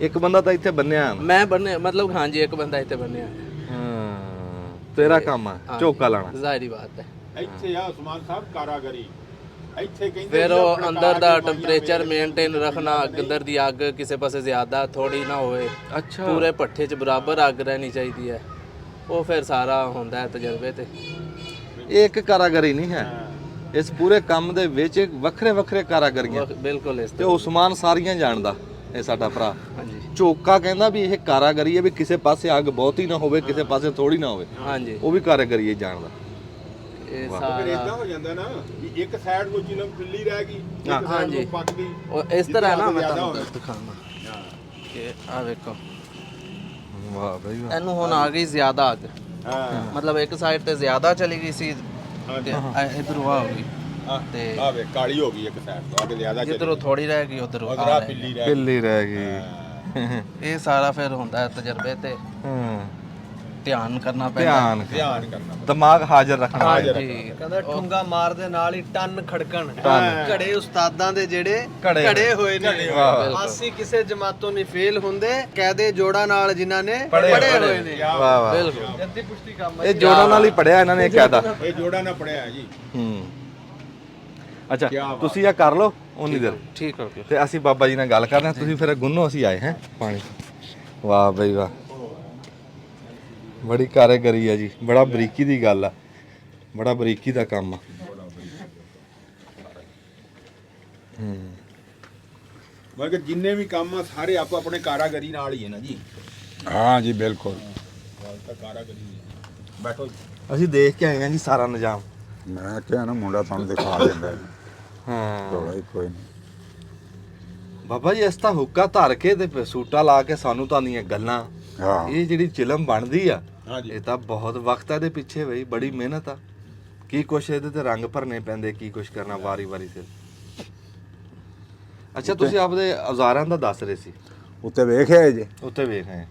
ਇੱਕ ਬੰਦਾ ਤਾਂ ਇੱਥੇ ਬੰਨਿਆ। ਮੈਂ ਬੰਨੇ ਮਤਲਬ ਹਾਂਜੀ ਇੱਕ ਬੰਦਾ ਇੱਥੇ ਬੰਨਿਆ। ਹਾਂ ਤੇਰਾ ਕੰਮ ਆ ਝੋਕਾ ਲਾਣਾ। ਜ਼ਾਹਿਰੀ ਬਾਤ ਹੈ। ਇੱਥੇ ਆ ਉਸਮਾਨ ਸਾਹਿਬ ਕਾਰਾਗਰੀ ਇੱਥੇ ਕਹਿੰਦੇ ਫਿਰ ਉਹ ਅੰਦਰ ਦਾ ਟੈਂਪਰੇਚਰ ਮੇਨਟੇਨ ਰੱਖਣਾ। ਅੰਦਰ ਦੀ ਅੱਗ ਕਿਸੇ ਪਾਸੇ ਜ਼ਿਆਦਾ ਥੋੜੀ ਨਾ ਹੋਵੇ। ਅੱਛਾ ਪੂਰੇ ਪੱਠੇ 'ਚ ਬਰਾਬਰ ਅੱਗ ਰਹਿਣੀ ਚਾਹੀਦੀ ਹੈ। ਉਹ ਫਿਰ ਸਾਰਾ ਹੁੰਦਾ ਹੈ ਤਜਰਬੇ ਤੇ। ਇਹ ਇੱਕ ਕਾਰਾਗਰੀ ਨਹੀਂ ਹੈ, ਇਸ ਪੂਰੇ ਕੰਮ ਦੇ ਵਿੱਚ ਵੱਖਰੇ ਵੱਖਰੇ ਕਾਰਾਗਰੀਆਂ। ਬਿਲਕੁਲ ਇਸ ਤੇ ਉਸਮਾਨ ਸਾਰੀਆਂ ਜਾਣਦਾ ਇਹ ਸਾਡਾ ਭਰਾ। ਹਾਂਜੀ ਝੋਕਾ ਕਹਿੰਦਾ ਵੀ ਇਹ ਕਾਰਾਗਰੀ ਹੈ ਵੀ ਕਿਸੇ ਪਾਸੇ ਅੱਗ ਬਹੁਤੀ ਨਾ ਹੋਵੇ ਕਿਸੇ ਪਾਸੇ ਥੋੜੀ ਨਾ ਹੋਵੇ। ਹਾਂਜੀ ਉਹ ਵੀ ਕਾਰਾਗਰੀ ਇਹ ਜਾਣਦਾ। ਇਹ ਫਿਰ ਸਾਰਾ ਇਦਾਂ ਹੋ ਜਾਂਦਾ ਨਾ ਵੀ ਇੱਕ ਸਾਈਡ ਤੋਂ ਚਿਲਮ ਖੁੱਲੀ ਰਹਿ ਗਈ, ਇੱਕ ਸਾਈਡ ਹਾਂਜੀ। ਤੋਂ ਪੱਕ ਗਈ। ਉਹ ਇਸ ਤਰ੍ਹਾਂ ਨਾ ਮੈਂ ਜ਼ਿਆਦਾ ਤੁਹਾਨੂੰ ਹੋਵੇ। ਦਿਖਾਉਣਾ ਕਿ ਆ ਵੇਖੋ ਵਾਹ ਬਈ ਵਾਹ। ਇਹਨੂੰ ਹੁਣ ਆ ਗਈ ਜ਼ਿਆਦਾ ਅੱਗ। ਹਾਂ ਮਤਲਬ ਇੱਕ ਸਾਈਡ ਤੇ ਜ਼ਿਆਦਾ ਚਲੀ ਗਈ ਸੀ ਤੇ ਇਧਰੋਂ ਆ ਹੋ ਗਈ ਤੇ ਆ ਵੇ ਕਾਲੀ ਹੋ ਗਈ ਇੱਕ ਸਾਈਡ ਤੋਂ ਅੱਗੇ ਜ਼ਿਆਦਾ ਚੱਲੀ ਜਿੱਧਰੋਂ ਥੋੜੀ ਰਹਿ ਗਈ ਉਧਰੋਂ ਅਗਰਾ ਪਿੱਲੀ ਰਹਿ ਬਿੱਲੀ ਰਹਿ ਗਈ। ਇਹ ਸਾਰਾ ਫਿਰ ਹੁੰਦਾ ਹੈ ਤਜਰਬੇ ਤੇ ਹਾਂ ਧਿਆਨ ਕਰਨਾ ਪੈਂਦਾ। ਧਿਆਨ ਧਿਆਨ ਕਰਨਾ। ਦਿਮਾਗ ਹਾਜ਼ਰ ਰੱਖਣਾ। ਜੀ ਕਹਿੰਦਾ ਠੁੰਗਾ ਮਾਰ ਦੇ ਨਾਲ ਹੀ ਟਨ ਖੜਕਣ। ਟਨ। ਘੜੇ ਉਸਤਾਦਾਂ ਦੇ ਜਿਹੜੇ ਘੜੇ ਘੜੇ ਹੋਏ ਨੇ। ਵਾਹ। ਅਸੀਂ ਕਿਸੇ ਜਮਾਤੋਂ ਨਹੀਂ ਫੇਲ ਹੁੰਦੇ, ਕਾਇਦੇ ਜੋੜਾਂ ਨਾਲ ਜਿਨ੍ਹਾਂ ਨੇ ਪੜ੍ਹੇ ਪੜੇ ਹੋਏ ਨੇ। ਵਾਹ ਵਾਹ। ਬਿਲਕੁਲ ਜੱਦੀ ਪੁਸ਼ਤੀ ਕੰਮ ਇਹ ਜੋੜਾਂ ਨਾਲ ਹੀ ਪੜਿਆ ਇਹਨਾਂ ਨੇ ਕਾਇਦਾ। ਇਹ ਜੋੜਾ ਨਾ ਪੜਿਆ ਜੀ। ਹੂੰ ਅੱਛਾ ਤੁਸੀਂ ਇਹ ਕਰ ਲਓ ਉਨੀ ਦੇਰ ਠੀਕ ਹੋ ਗਿਆ। ਤੇ ਅਸੀਂ ਬਾਬਾ ਜੀ ਨਾਲ ਗੱਲ ਕਰਦੇ ਹਾਂ। ਤੁਸੀਂ ਫਿਰ ਗੁੰਨੋ ਅਸੀਂ ਆਏ ਹੈ ਪਾਣੀ। ਵਾਹ ਬਈ ਵਾਹ ਬੜੀ ਕਾਰੀਗਰੀ ਆ ਜੀ। ਬੜਾ ਬਰੀਕੀ ਦੀ ਗੱਲ ਆ, ਬੜਾ ਬਰੀਕੀ ਦਾ ਕੰਮ ਆ। ਮਤਲਬ ਜਿੰਨੇ ਵੀ ਕੰਮ ਆ ਸਾਰੇ ਆਪੋ ਆਪਣੇ ਕਾਰਾਗਰੀ ਨਾਲ ਹੀ ਹੈ ਨਾ ਜੀ। ਹਾਂ ਜੀ ਬਿਲਕੁਲ। ਬੈਠੋ ਅਸੀਂ ਦੇਖ ਕੇ ਆਏ ਹਾਂ ਜੀ ਸਾਰਾ ਨਿਜ਼ਾਮ। ਮੈਂ ਕਿਹਾ ਨਾ ਮੁੰਡਾ ਤੁਹਾਨੂੰ ਦਿਖਾ ਦਿੰਦਾ। ਹਾਂ ਥੋੜਾ ਹੀ ਕੋਈ ਨਹੀਂ। ਬਾਬਾ ਜੀ ਇਸ ਤਾਂ ਹੁੱਕਾ ਧਰ ਕੇ ਤੇ ਸੂਟਾ ਲਾ ਕੇ ਸਾਨੂੰ ਤਾਂ ਦੀਆਂ ਗੱਲਾਂ। ਹਾਂ ਇਹ ਜਿਹੜੀ ਚਿਲਮ ਬਣਦੀ ਆ ਹਾਂਜੀ ਇਹ ਤਾਂ ਬਹੁਤ ਵਕਤ ਆ ਇਹਦੇ ਪਿੱਛੇ ਬਈ, ਬੜੀ ਮਿਹਨਤ ਆ। ਕੀ ਕੁਛ ਇਹਦੇ ਤੇ ਰੰਗ ਭਰਨੇ ਪੈਂਦੇ, ਕੀ ਕੁਛ ਕਰਨਾ ਵਾਰੀ ਸਿਰ। ਅੱਛਾ ਤੁਸੀਂ ਆਪਦੇ ਔਜ਼ਾਰਾਂ ਦਾ ਦੱਸ ਰਹੇ ਸੀ, ਉੱਤੇ ਵੇਖਿਆ ਜੇ ਉੱਤੇ ਵੇਖ ਆਏ।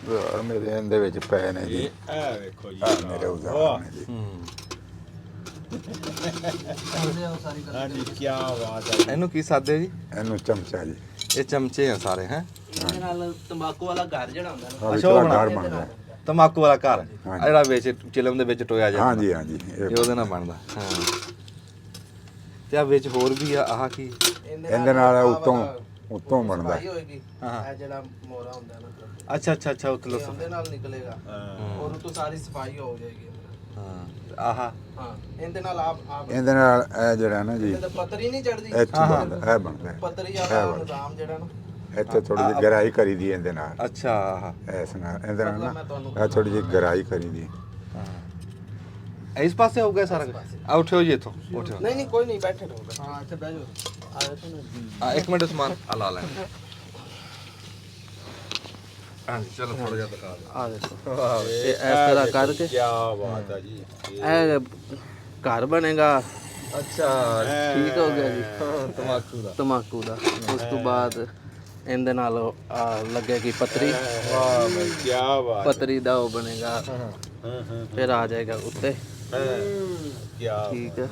ਯਾਰ ਮੇਰੇ ਇਹਦੇ ਵਿੱਚ ਪਏ ਨੇ ਜੀ। ਇਹ ਵੇਖੋ ਜੀ ਆਹ ਮੇਰੇ ਉਦਾਹਰਨ ਨੇ ਜੀ। ਹਾਂਜੀ ਕੀ ਬਾਤ ਹੈ ਇਹਨੂੰ ਕੀ ਸਾਦੇ ਜੀ? ਇਹਨੂੰ ਚਮਚਾ ਜੀ। ਇਹ ਚਮਚੇ ਆ ਸਾਰੇ ਹੈ। ਇਹਦੇ ਨਾਲ ਤੰਬਾਕੂ ਵਾਲਾ ਘਰ ਜਿਹੜਾ ਹੁੰਦਾ ਨਾ, ਆਹ ਅੱਛਾ, ਉਹ ਵਿਚਾਰਾ ਬਣਾ ਘਰ ਬਣਦਾ। ਤੰਬਾਕੂ ਵਾਲਾ ਘਰ ਹਾਂਜੀ। ਆਹ ਜਿਹੜਾ ਵਿੱਚ ਚਿਲਮ ਦੇ ਵਿੱਚ ਟੋਇਆ ਜਾਂਦਾ। ਹਾਂਜੀ ਹਾਂਜੀ ਇਹ ਉਹਦੇ ਨਾਲ ਬਣਦਾ। ਹਾਂ ਤੇ ਆ ਵਿੱਚ ਹੋਰ ਵੀ ਆ, ਆਹ ਕੀ? ਇਹਦੇ ਨਾਲ ਉੱਤੋਂ ਬਣਦਾ। ਸਫਾਈ ਹੋਏਗੀ। ਇਹ ਜਿਹੜਾ ਮੋਰਾ ਹੁੰਦਾ ਨਾ, ਅੱਛਾ ਉਤਲੋ। ਉਹਦੇ ਨਾਲ ਨਿਕਲੇਗਾ ਔਰ ਉਹ ਤੋਂ ਸਾਰੀ ਸਫਾਈ ਹੋ ਜਾਏਗੀ। ਹਾਂ ਤੇ ਆਹ ਹਾਂ ਇਹਦੇ ਨਾਲ ਆਪ ਇਹਦੇ ਨਾਲ ਇਹ ਜਿਹੜਾ ਨਾ ਜੀ ਇਹਦੇ ਪਤਰੀ ਨਹੀਂ ਚੜਦੀ। ਇੱਥੇ ਬਣਦਾ, ਇਹ ਬਣਦਾ। ਪਤਰੀ ਵਾਲਾ ਨਿਜ਼ਾਮ ਜਿਹੜਾ ਨਾ, ਇੱਥੇ ਥੋੜੀ ਜਿਹੀ ਗਹਿਰਾਈ ਕਰੀ ਦੀ ਇਹਦੇ ਨਾਲ। ਅੱਛਾ ਆਹ ਇਸ ਨਾਲ ਇਹਦੇ ਨਾਲ ਮੈਂ ਨਾ ਤੁਹਾਨੂੰ ਇਹ ਥੋੜੀ ਜਿਹੀ ਗਹਿਰਾਈ ਕਰੀ ਦੀ। ਇਸ ਪਾਸੇ ਹੋਊਗਾ ਸਾਰਾ ਕੁਝ। ਆ ਉਠਿਓ ਜੀ ਇੱਥੋਂ, ਉਠਿਓ। ਨਹੀਂ ਕੋਈ ਨਹੀਂ, ਬੈਠੇ ਰਹੋ। ਹਾਂ ਇੱਥੇ ਬਹਿ ਜਾਓ। ਆ ਜਾਓ ਨਾ। ਆ ਇੱਕ ਮਿੰਟ ਸਮਾਨ ਆ ਲਾ ਲੈ। ਹਾਂਜੀ ਚਲੋ ਥੋੜਾ ਜਿਹਾ ਦਿਖਾ ਦਿਓ। ਆ ਦੇਖੋ ਇਹ ਇਸ ਤਰ੍ਹਾਂ ਕਰਕੇ ਕੀ ਬਾਤ ਹੈ ਜੀ ਇਹ ਘਰ ਬਣੇਗਾ। ਅੱਛਾ ਠੀਕ ਹੋ ਗਿਆ ਜੀ ਤਮਾਕੂ ਦਾ। ਤਮਾਕੂ ਦਾ। ਉਸ ਤੋਂ ਬਾਅਦ ਇਹਦੇ ਨਾਲ ਲੱਗੇਗੀ ਪਤਰੀ। ਵਾਹ ਬਈ ਕੀ ਬਾਤ ਪਤਰੀ ਦਾ ਉਹ ਬਣੇਗਾ, ਫਿਰ ਆ ਜਾਏਗਾ ਉੱਤੇ। ਕੀ ਠੀਕ ਹੈ।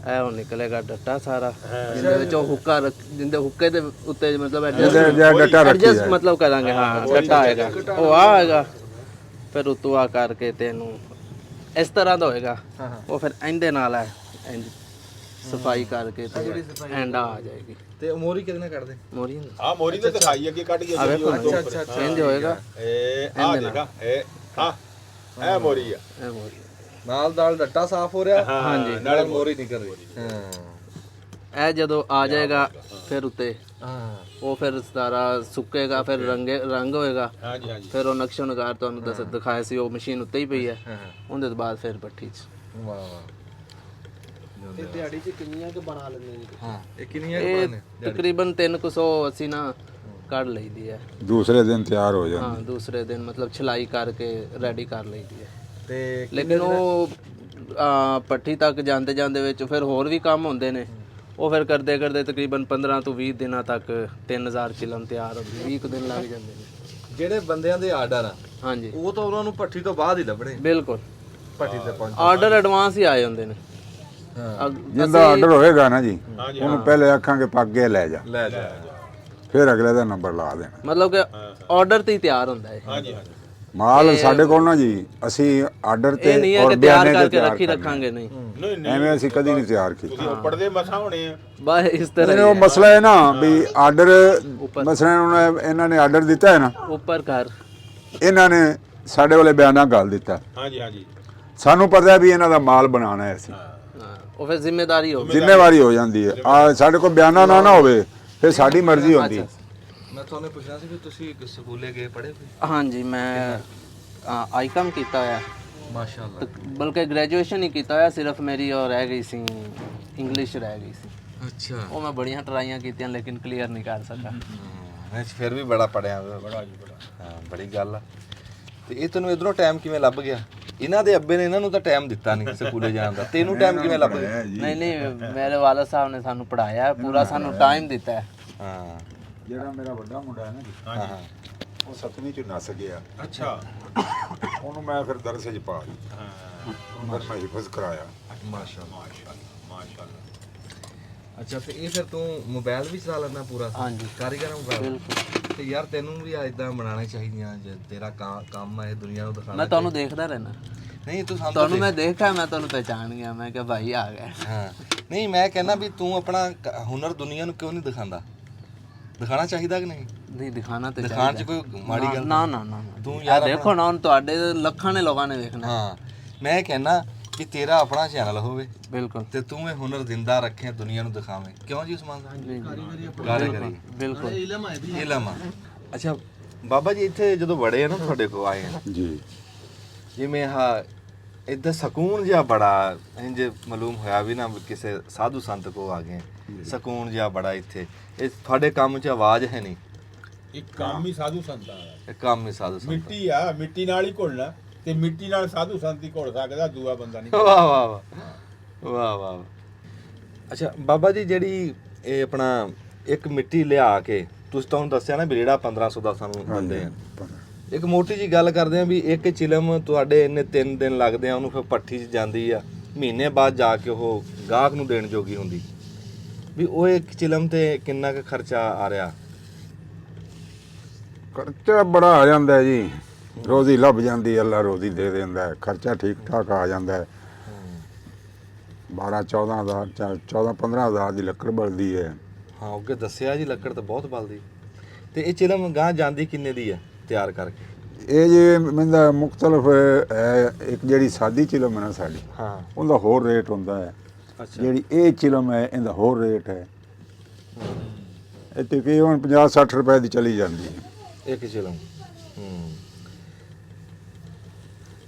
ਇਹ ਉਹ ਨਿਕਲੇਗਾ ਡੱਟਾ ਸਾਰਾ, ਜਿਹਦੇ ਵਿੱਚ ਉਹ ਹੁੱਕਾ ਜਿੰਦੇ ਹੁੱਕੇ ਦੇ ਉੱਤੇ ਮਤਲਬ ਇਹਦੇ ਜਿਹੜਾ ਡੱਟਾ ਰੱਖੀ ਐਡਜਸਟ ਹੈ। ਮਤਲਬ ਕਰਾਂਗੇ। ਹਾਂ ਡੱਟਾ ਆਏਗਾ, ਉਹ ਆਏਗਾ। ਫਿਰ ਉਤੋਂ ਆ ਕਰਕੇ ਤੈਨੂੰ ਇਸ ਤਰ੍ਹਾਂ ਦਾ ਹੋਏਗਾ। ਉਹ ਫਿਰ ਇਹਦੇ ਨਾਲ ਹੈ ਇੰਜ ਸਫਾਈ ਕਰਕੇ ਤੇ ਐਂਡਾ ਆ ਜਾਏਗੀ। ਤੇ ਮੋਰੀ ਕਿਹਦੇ ਨਾਲ ਕੱਢਦੇ? ਮੋਰੀ ਆ ਮੋਰੀ ਤੇ ਦਿਖਾਈ ਅੱਗੇ ਕੱਢ ਕੇ ਆ ਵੇਖੋ ਇੰਜ ਹੋਏਗਾ। ਇਹ ਆ ਦੇਖਾ ਇਹ ਆ ਇਹ ਮੋਰੀ ਆ ਇਹ ਮੋਰੀ ਨਾਲ ਦਾਲ ਡੱਟਾ ਸਾਫ਼ ਹੋ ਰਿਹਾ। ਹਾਂਜੀ ਨਾਲ ਮੋਰੀ ਨਿਕਲ ਰਹੀ। ਹਾਂ ਇਹ ਜਦੋਂ ਆ ਜਾਏਗਾ ਫਿਰ ਉੱਤੇ ਹਾਂ ਉਹ ਫਿਰ ਸਾਰਾ ਸੁੱਕੇਗਾ, ਫਿਰ ਰੰਗ ਹੋਏਗਾ। ਹਾਂਜੀ ਹਾਂਜੀ ਫਿਰ ਉਹ ਨਕਸ਼ੋ ਨਗਾਰ ਤੁਹਾਨੂੰ ਦਿਖਾਇਆ ਸੀ, ਉਹ ਮਸ਼ੀਨ ਉੱਤੇ ਹੀ ਪਈ ਹੈ। ਉਹਦੇ ਤੋਂ ਬਾਅਦ ਫਿਰ ਭੱਠੀ 'ਚ। ਵਾਹ ਵਾਹ। ਇਹ ਦਿਹਾੜੀ 'ਚ ਕਿੰਨੀਆਂ ਕਿ ਬਣਾ ਲੈਂਦੇ ਜੀ? ਹਾਂ ਇਹ ਕਿੰਨੀਆਂ ਇਹ ਤਕਰੀਬਨ 300 ਅਸੀਂ ਨਾ ਕੱਢ ਲਈਦੀ ਹੈ। ਦੂਸਰੇ ਦਿਨ ਤਿਆਰ ਹੋ ਜਾਂਦਾ। ਹਾਂ ਦੂਸਰੇ ਦਿਨ ਮਤਲਬ ਛਲਾਈ ਕਰਕੇ ਰੈਡੀ ਕਰ ਲਈਦੀ ਹੈ। ਤੇ ਲੇਕਿਨ ਉਹ ਭੱਠੀ ਤੱਕ ਜਾਂਦੇ ਜਾਂਦੇ ਵਿੱਚ ਫਿਰ ਹੋਰ ਵੀ ਕੰਮ ਹੁੰਦੇ ਨੇ। ਉਹ ਫਿਰ ਕਰਦੇ ਤਕਰੀਬਨ 15 ਤੋਂ 20 ਦਿਨਾਂ ਤੱਕ 3000 ਚਿਲਮ ਤਿਆਰ ਹੁੰਦੀ। 20 ਦਿਨ ਲੱਗ ਜਾਂਦੇ ਨੇ। ਜਿਹੜੇ ਬੰਦਿਆਂ ਦੇ ਆਰਡਰ ਆ ਹਾਂਜੀ ਉਹ ਤਾਂ ਉਹਨਾਂ ਨੂੰ ਭੱਠੀ ਤੋਂ ਬਾਅਦ ਹੀ ਲੱਭਣੇ। ਬਿਲਕੁਲ ਭੱਠੀ ਤੇ ਪਹੁੰਚ। ਆਰਡਰ ਐਡਵਾਂਸ ਹੀ ਆਏ ਹੁੰਦੇ ਨੇ। ਜਿੰਦਾ ਆਰਡਰ ਹੋਏਗਾ ਨਾ ਜੀ ਉਹਨੂੰ ਪਹਿਲੇ ਆਖਾਂਗੇ ਪੱਗੇ ਲੈ ਜਾ, ਲੈ ਜਾ। ਫਿਰ ਅਗਲੇ ਦਾ ਨੰਬਰ ਲਾ ਦੇਣਾ। ਮਤਲਬ ਕਿ ਆਰਡਰ ਤੇ ਹੀ ਤਿਆਰ ਹੁੰਦਾ ਹੈ। ਹਾਂਜੀ ਹਾਂਜੀ ਮਾਲ ਸਾਡੇ ਕੋਲ ਨਾ ਜੀ ਅਸੀਂ ਆਰਡਰ ਤੇ ਇਹ ਨਹੀਂ ਹੈ ਔਰ ਕਿ ਤਿਆਰ ਬਿਆਨੇ ਤੇ ਕਰਕੇ ਤਿਆਰ ਰੱਖਾਂਗੇ ਨਹੀਂ। ਨਹੀਂ ਨਹੀਂ ਐਵੇਂ ਅਸੀਂ ਕਦੀ ਨਹੀਂ ਤਿਆਰ ਕੀਤਾ। ਤੁਸੀਂ ਉੱਪੜਦੇ ਮਸਾ ਹੋਣੇ ਆ ਬਸ ਇਸ ਤਰ੍ਹਾਂ ਨਹੀਂ, ਉਹ ਮਸਲਾ ਹੈ ਨਾ ਵੀ ਆਰਡਰ ਮਸਲਾ ਇਹਨਾਂ ਨੇ ਆਰਡਰ ਦਿੱਤਾ ਹੈ ਨਾ, ਉੱਪਰ ਕਰ ਇਹਨਾਂ ਨੇ ਸਾਡੇ ਵਾਲੇ ਬਿਆਨਾਂ ਗੱਲ ਦਿੱਤਾ। ਹਾਂਜੀ ਹਾਂਜੀ ਸਾਨੂੰ ਪਤਾ ਵੀ ਇਹਨਾਂ ਦਾ ਮਾਲ ਬਣਾਉਣਾ ਹੈ ਅਸੀਂ, ਹਾਂ, ਉਹ ਫਿਰ ਜ਼ਿੰਮੇਵਾਰੀ ਹੋ ਗਈ। ਜ਼ਿੰਮੇਵਾਰੀ ਹੋ ਜਾਂਦੀ ਹੈ। ਆ ਸਾਡੇ ਕੋਲ ਬਿਆਨਾ ਨਾ ਹੋਵੇ ਫਿਰ ਸਾਡੀ ਮਰਜ਼ੀ ਹੁੰਦੀ। ਮੈਂ ਤੁਹਾਨੂੰ ਪੁੱਛਣਾ ਸੀ ਕਿ ਤੁਸੀਂ ਸਕੂਲੇ ਗਏ ਪੜ੍ਹੇ ਕੋਈ? ਹਾਂਜੀ ਮੈਂ ਆਈਕਮ ਕੀਤਾ ਹੋਇਆ, ਮਾਸ਼ਾਅੱਲਾ। ਬਲਕਿ ਗ੍ਰੈਜੂਏਸ਼ਨ ਹੀ ਕੀਤਾ ਹੋਇਆ। ਸਿਰਫ ਮੇਰੀ ਉਹ ਰਹਿ ਗਈ ਸੀ, ਇੰਗਲਿਸ਼ ਰਹਿ ਗਈ ਸੀ। ਅੱਛਾ ਉਹ ਮੈਂ ਬੜੀਆਂ ਟਰਾਈਆਂ ਕੀਤੀਆਂ ਲੇਕਿਨ ਕਲੀਅਰ ਨਹੀਂ ਕਰ ਸਕਿਆ। ਮੈਂ ਫਿਰ ਵੀ ਬੜਾ ਪੜਿਆ। ਬੜਾ ਜੀ ਬੜਾ। ਹਾਂ ਬੜੀ ਗੱਲ ਆ। ਤੇ ਇਹ ਤੈਨੂੰ ਇਧਰੋਂ ਟਾਈਮ ਕਿਵੇਂ ਲੱਭ ਗਿਆ? ਇਹਨਾਂ ਦੇ ਅੱਬੇ ਨੇ ਇਹਨਾਂ ਨੂੰ ਤਾਂ ਟਾਈਮ ਦਿੱਤਾ ਨਹੀਂ ਸਕੂਲੇ ਜਾਣ ਦਾ, ਤੈਨੂੰ ਟਾਈਮ ਕਿਵੇਂ ਲੱਭ ਗਿਆ? ਨਹੀਂ ਮੇਰੇ ਵਾਲਦ ਸਾਹਿਬ ਨੇ ਸਾਨੂੰ ਪੜਾਇਆ ਪੂਰਾ, ਸਾਨੂੰ ਟਾਈਮ ਦਿੱਤਾ ਹੈ। ਹਾਂ ਜਿਹੜਾ ਮੇਰਾ ਵੱਡਾ ਮੁੰਡਾ ਹੈ ਨਾ ਜੀ, ਹਾਂ ਉਹ 7ਵੀਂ ਚ ਨਸ ਗਿਆ। ਅੱਛਾ ਉਹਨੂੰ ਮੈਂ ਫਿਰ ਦਰਸੇ ਚ ਪਾ ਦਿੱਤਾ। ਹਾਂ ਫਿਰ ਮੈਂ ਹਿਫਜ਼ ਕਰਾਇਆ। ਮਾਸ਼ਾਅੱਲਾ। ਮਾਸ਼ਾਅੱਲਾ ਅੱਛਾ ਤੇ ਇਹ ਫਿਰ ਤੂੰ ਮੋਬਾਈਲ ਵੀ ਚਲਾ ਲੈਂਦਾ ਪੂਰਾ? ਹਾਂਜੀ ਕਾਰੀਗਰ ਮੋਬਾਈਲ। ਬਿਲਕੁਲ। ਤੇ ਯਾਰ ਤੈਨੂੰ ਵੀ ਇਦਾਂ ਬਣਾਉਣੇ ਚਾਹੀਦੀਆਂ ਜੇ ਤੇਰਾ ਕੰਮ ਹੈ ਦੁਨੀਆ ਨੂੰ ਦਿਖਾਉਣਾ। ਮੈਂ ਤੁਹਾਨੂੰ ਦੇਖਦਾ ਰਹਿਣਾ, ਨਹੀਂ ਤੂੰ ਸਾਨੂੰ ਤੁਹਾਨੂੰ ਮੈਂ ਦੇਖਿਆ, ਮੈਂ ਤੁਹਾਨੂੰ ਪਹਿਚਾਨ ਗਿਆ। ਮੈਂ ਕਿਹਾ ਭਾਈ ਆ ਗਿਆ। ਹਾਂ ਨਹੀਂ ਮੈਂ ਕਹਿੰਦਾ ਵੀ ਤੂੰ ਆਪਣਾ ਹੁਨਰ ਦੁਨੀਆ ਨੂੰ ਕਿਉਂ ਨਹੀਂ ਦਿਖਾਉਂਦਾ? ਦਿਖਾਣਾ ਚਾਹੀਦਾ ਕਿ ਨਹੀਂ? ਨਹੀਂ ਦਿਖਾਣਾ ਤੇ ਦਿਖਾਣ 'ਚ ਕੋਈ ਮਾੜੀ ਗੱਲ ਨਾ ਨਾ ਨਾ ਤੂੰ ਯਾਰ ਦੇਖੋ ਨਾ, ਹੁਣ ਤੁਹਾਡੇ ਲੱਖਾਂ ਨੇ ਲੋਕਾਂ ਨੇ ਵੇਖਣਾ। ਹਾਂ ਮੈਂ ਕਹਿੰਦਾ ਕਿ ਤੇਰਾ ਆਪਣਾ ਚੈਨਲ ਹੋਵੇ ਬਿਲਕੁਲ ਤੇ ਤੂੰ ਇਹ ਹੁਨਰ ਜ਼ਿੰਦਾ ਰੱਖੇ, ਦੁਨੀਆ ਨੂੰ ਦਿਖਾਵੇਂ। ਕਿਉਂ ਜੀ ਉਸਮਾਨ ਸਾਹਿਬ? ਕਾਰੀਗਰੀ ਬਿਲਕੁਲ ਇਲਮ ਆ। ਅੱਛਾ ਬਾਬਾ ਜੀ ਇੱਥੇ ਜਦੋਂ ਵੜੇ ਆ ਨਾ ਤੁਹਾਡੇ ਕੋਲ ਆਏ ਆ ਜੀ ਜਿਵੇਂ ਇੱਧਰ ਸਕੂਨ ਜਿਹਾ ਬੜਾ ਇੰਜ ਮਾਲੂਮ ਹੋਇਆ ਵੀ ਨਾ ਵੀ ਕਿਸੇ ਸਾਧੂ ਸੰਤ ਕੋ ਆ ਗਏ, ਸਕੂਨ ਜਿਹਾ ਬੜਾ ਇੱਥੇ। ਇਹ ਤੁਹਾਡੇ ਕੰਮ 'ਚ ਆਵਾਜ਼ ਹੈ ਨਹੀਂ, ਇੱਕ ਕੰਮ ਹੀ ਸਾਧੂ ਸੰਤਾਂ ਦਾ। ਇਹ ਕੰਮ ਹੀ ਸਾਧੂ ਸੰਤ। ਮਿੱਟੀ ਆ, ਮਿੱਟੀ ਨਾਲ ਹੀ ਘੁਲਣਾ, ਤੇ ਮਿੱਟੀ ਨਾਲ ਸਾਧੂ ਸੰਤ ਹੀ ਘੁਲ ਸਕਦਾ, ਦੂਆ ਬੰਦਾ ਨਹੀਂ। ਵਾਹ ਵਾਹ ਵਾਹ ਵਾਹ ਵਾਹ। ਅੱਛਾ ਬਾਬਾ ਜੀ, ਜਿਹੜੀ ਇਹ ਆਪਣਾ ਇੱਕ ਮਿੱਟੀ ਲਿਆ ਕੇ ਤੁਸੀਂ ਤੁਹਾਨੂੰ ਦੱਸਿਆ ਨਾ ਵੀ ਜਿਹੜਾ 1500 ਦਾ ਸਾਨੂੰ ਦਿੰਦੇ ਆ, ਇੱਕ ਮੋਟੀ ਜੀ ਗੱਲ ਕਰਦੇ ਆ ਵੀ ਇੱਕ ਚਿਲਮ ਤੁਹਾਡੇ ਇੰਨੇ 3 ਦਿਨ ਲੱਗਦੇ ਆ, ਉਹਨੂੰ ਫਿਰ ਪੱਠੀ 'ਚ ਜਾਂਦੀ ਆ, ਮਹੀਨੇ ਬਾਅਦ ਜਾ ਕੇ ਉਹ ਗਾਹਕ ਨੂੰ ਦੇਣ ਜੋਗੀ ਹੁੰਦੀ, ਵੀ ਉਹ ਇੱਕ ਚਿਲਮ ਤੇ ਕਿੰਨਾ ਕੁ ਖਰਚਾ ਆ ਰਿਹਾ? ਖਰਚਾ ਬੜਾ ਆ ਜਾਂਦਾ ਹੈ ਜੀ, ਰੋਜ਼ੀ ਲੱਭ ਜਾਂਦੀ ਹੈ, ਅੱਲਾ ਰੋਜ਼ੀ ਦੇ ਦਿੰਦਾ ਹੈ, ਖਰਚਾ ਠੀਕ ਠਾਕ ਆ ਜਾਂਦਾ ਹੈ। 12-14 ਹਜ਼ਾਰ 14-15 ਹਜ਼ਾਰ ਦੀ ਲੱਕੜ ਬਲਦੀ ਹੈ। ਹਾਂ ਅੱਗੇ ਦੱਸਿਆ ਜੀ, ਲੱਕੜ ਤਾਂ ਬਹੁਤ ਬਲਦੀ। ਤੇ ਇਹ ਚਿਲਮ ਗਾਂ ਜਾਂਦੀ ਕਿੰਨੇ ਦੀ ਹੈ ਤਿਆਰ ਕਰਕੇ? ਇਹ ਜੇ ਮੈਨੂੰ ਮੁਖਤਲਫ ਹੈ, ਇੱਕ ਜਿਹੜੀ ਸਾਦੀ ਚਿਲਮ ਹੈ ਨਾ ਸਾਡੀ, ਹਾਂ ਉਹਦਾ ਹੋਰ ਰੇਟ ਹੁੰਦਾ ਹੈ। ਅੱਛਾ ਜਿਹੜੀ ਇਹ ਚਿਲਮ ਹੈ ਇਹਦਾ ਹੋਰ ਰੇਟ ਹੈ। ਇਹ ਤਕਰੀਬਨ 50-60 ਰੁਪਏ ਦੀ ਚਲੀ ਜਾਂਦੀ ਹੈ ਇੱਕ ਚਿਲਮ।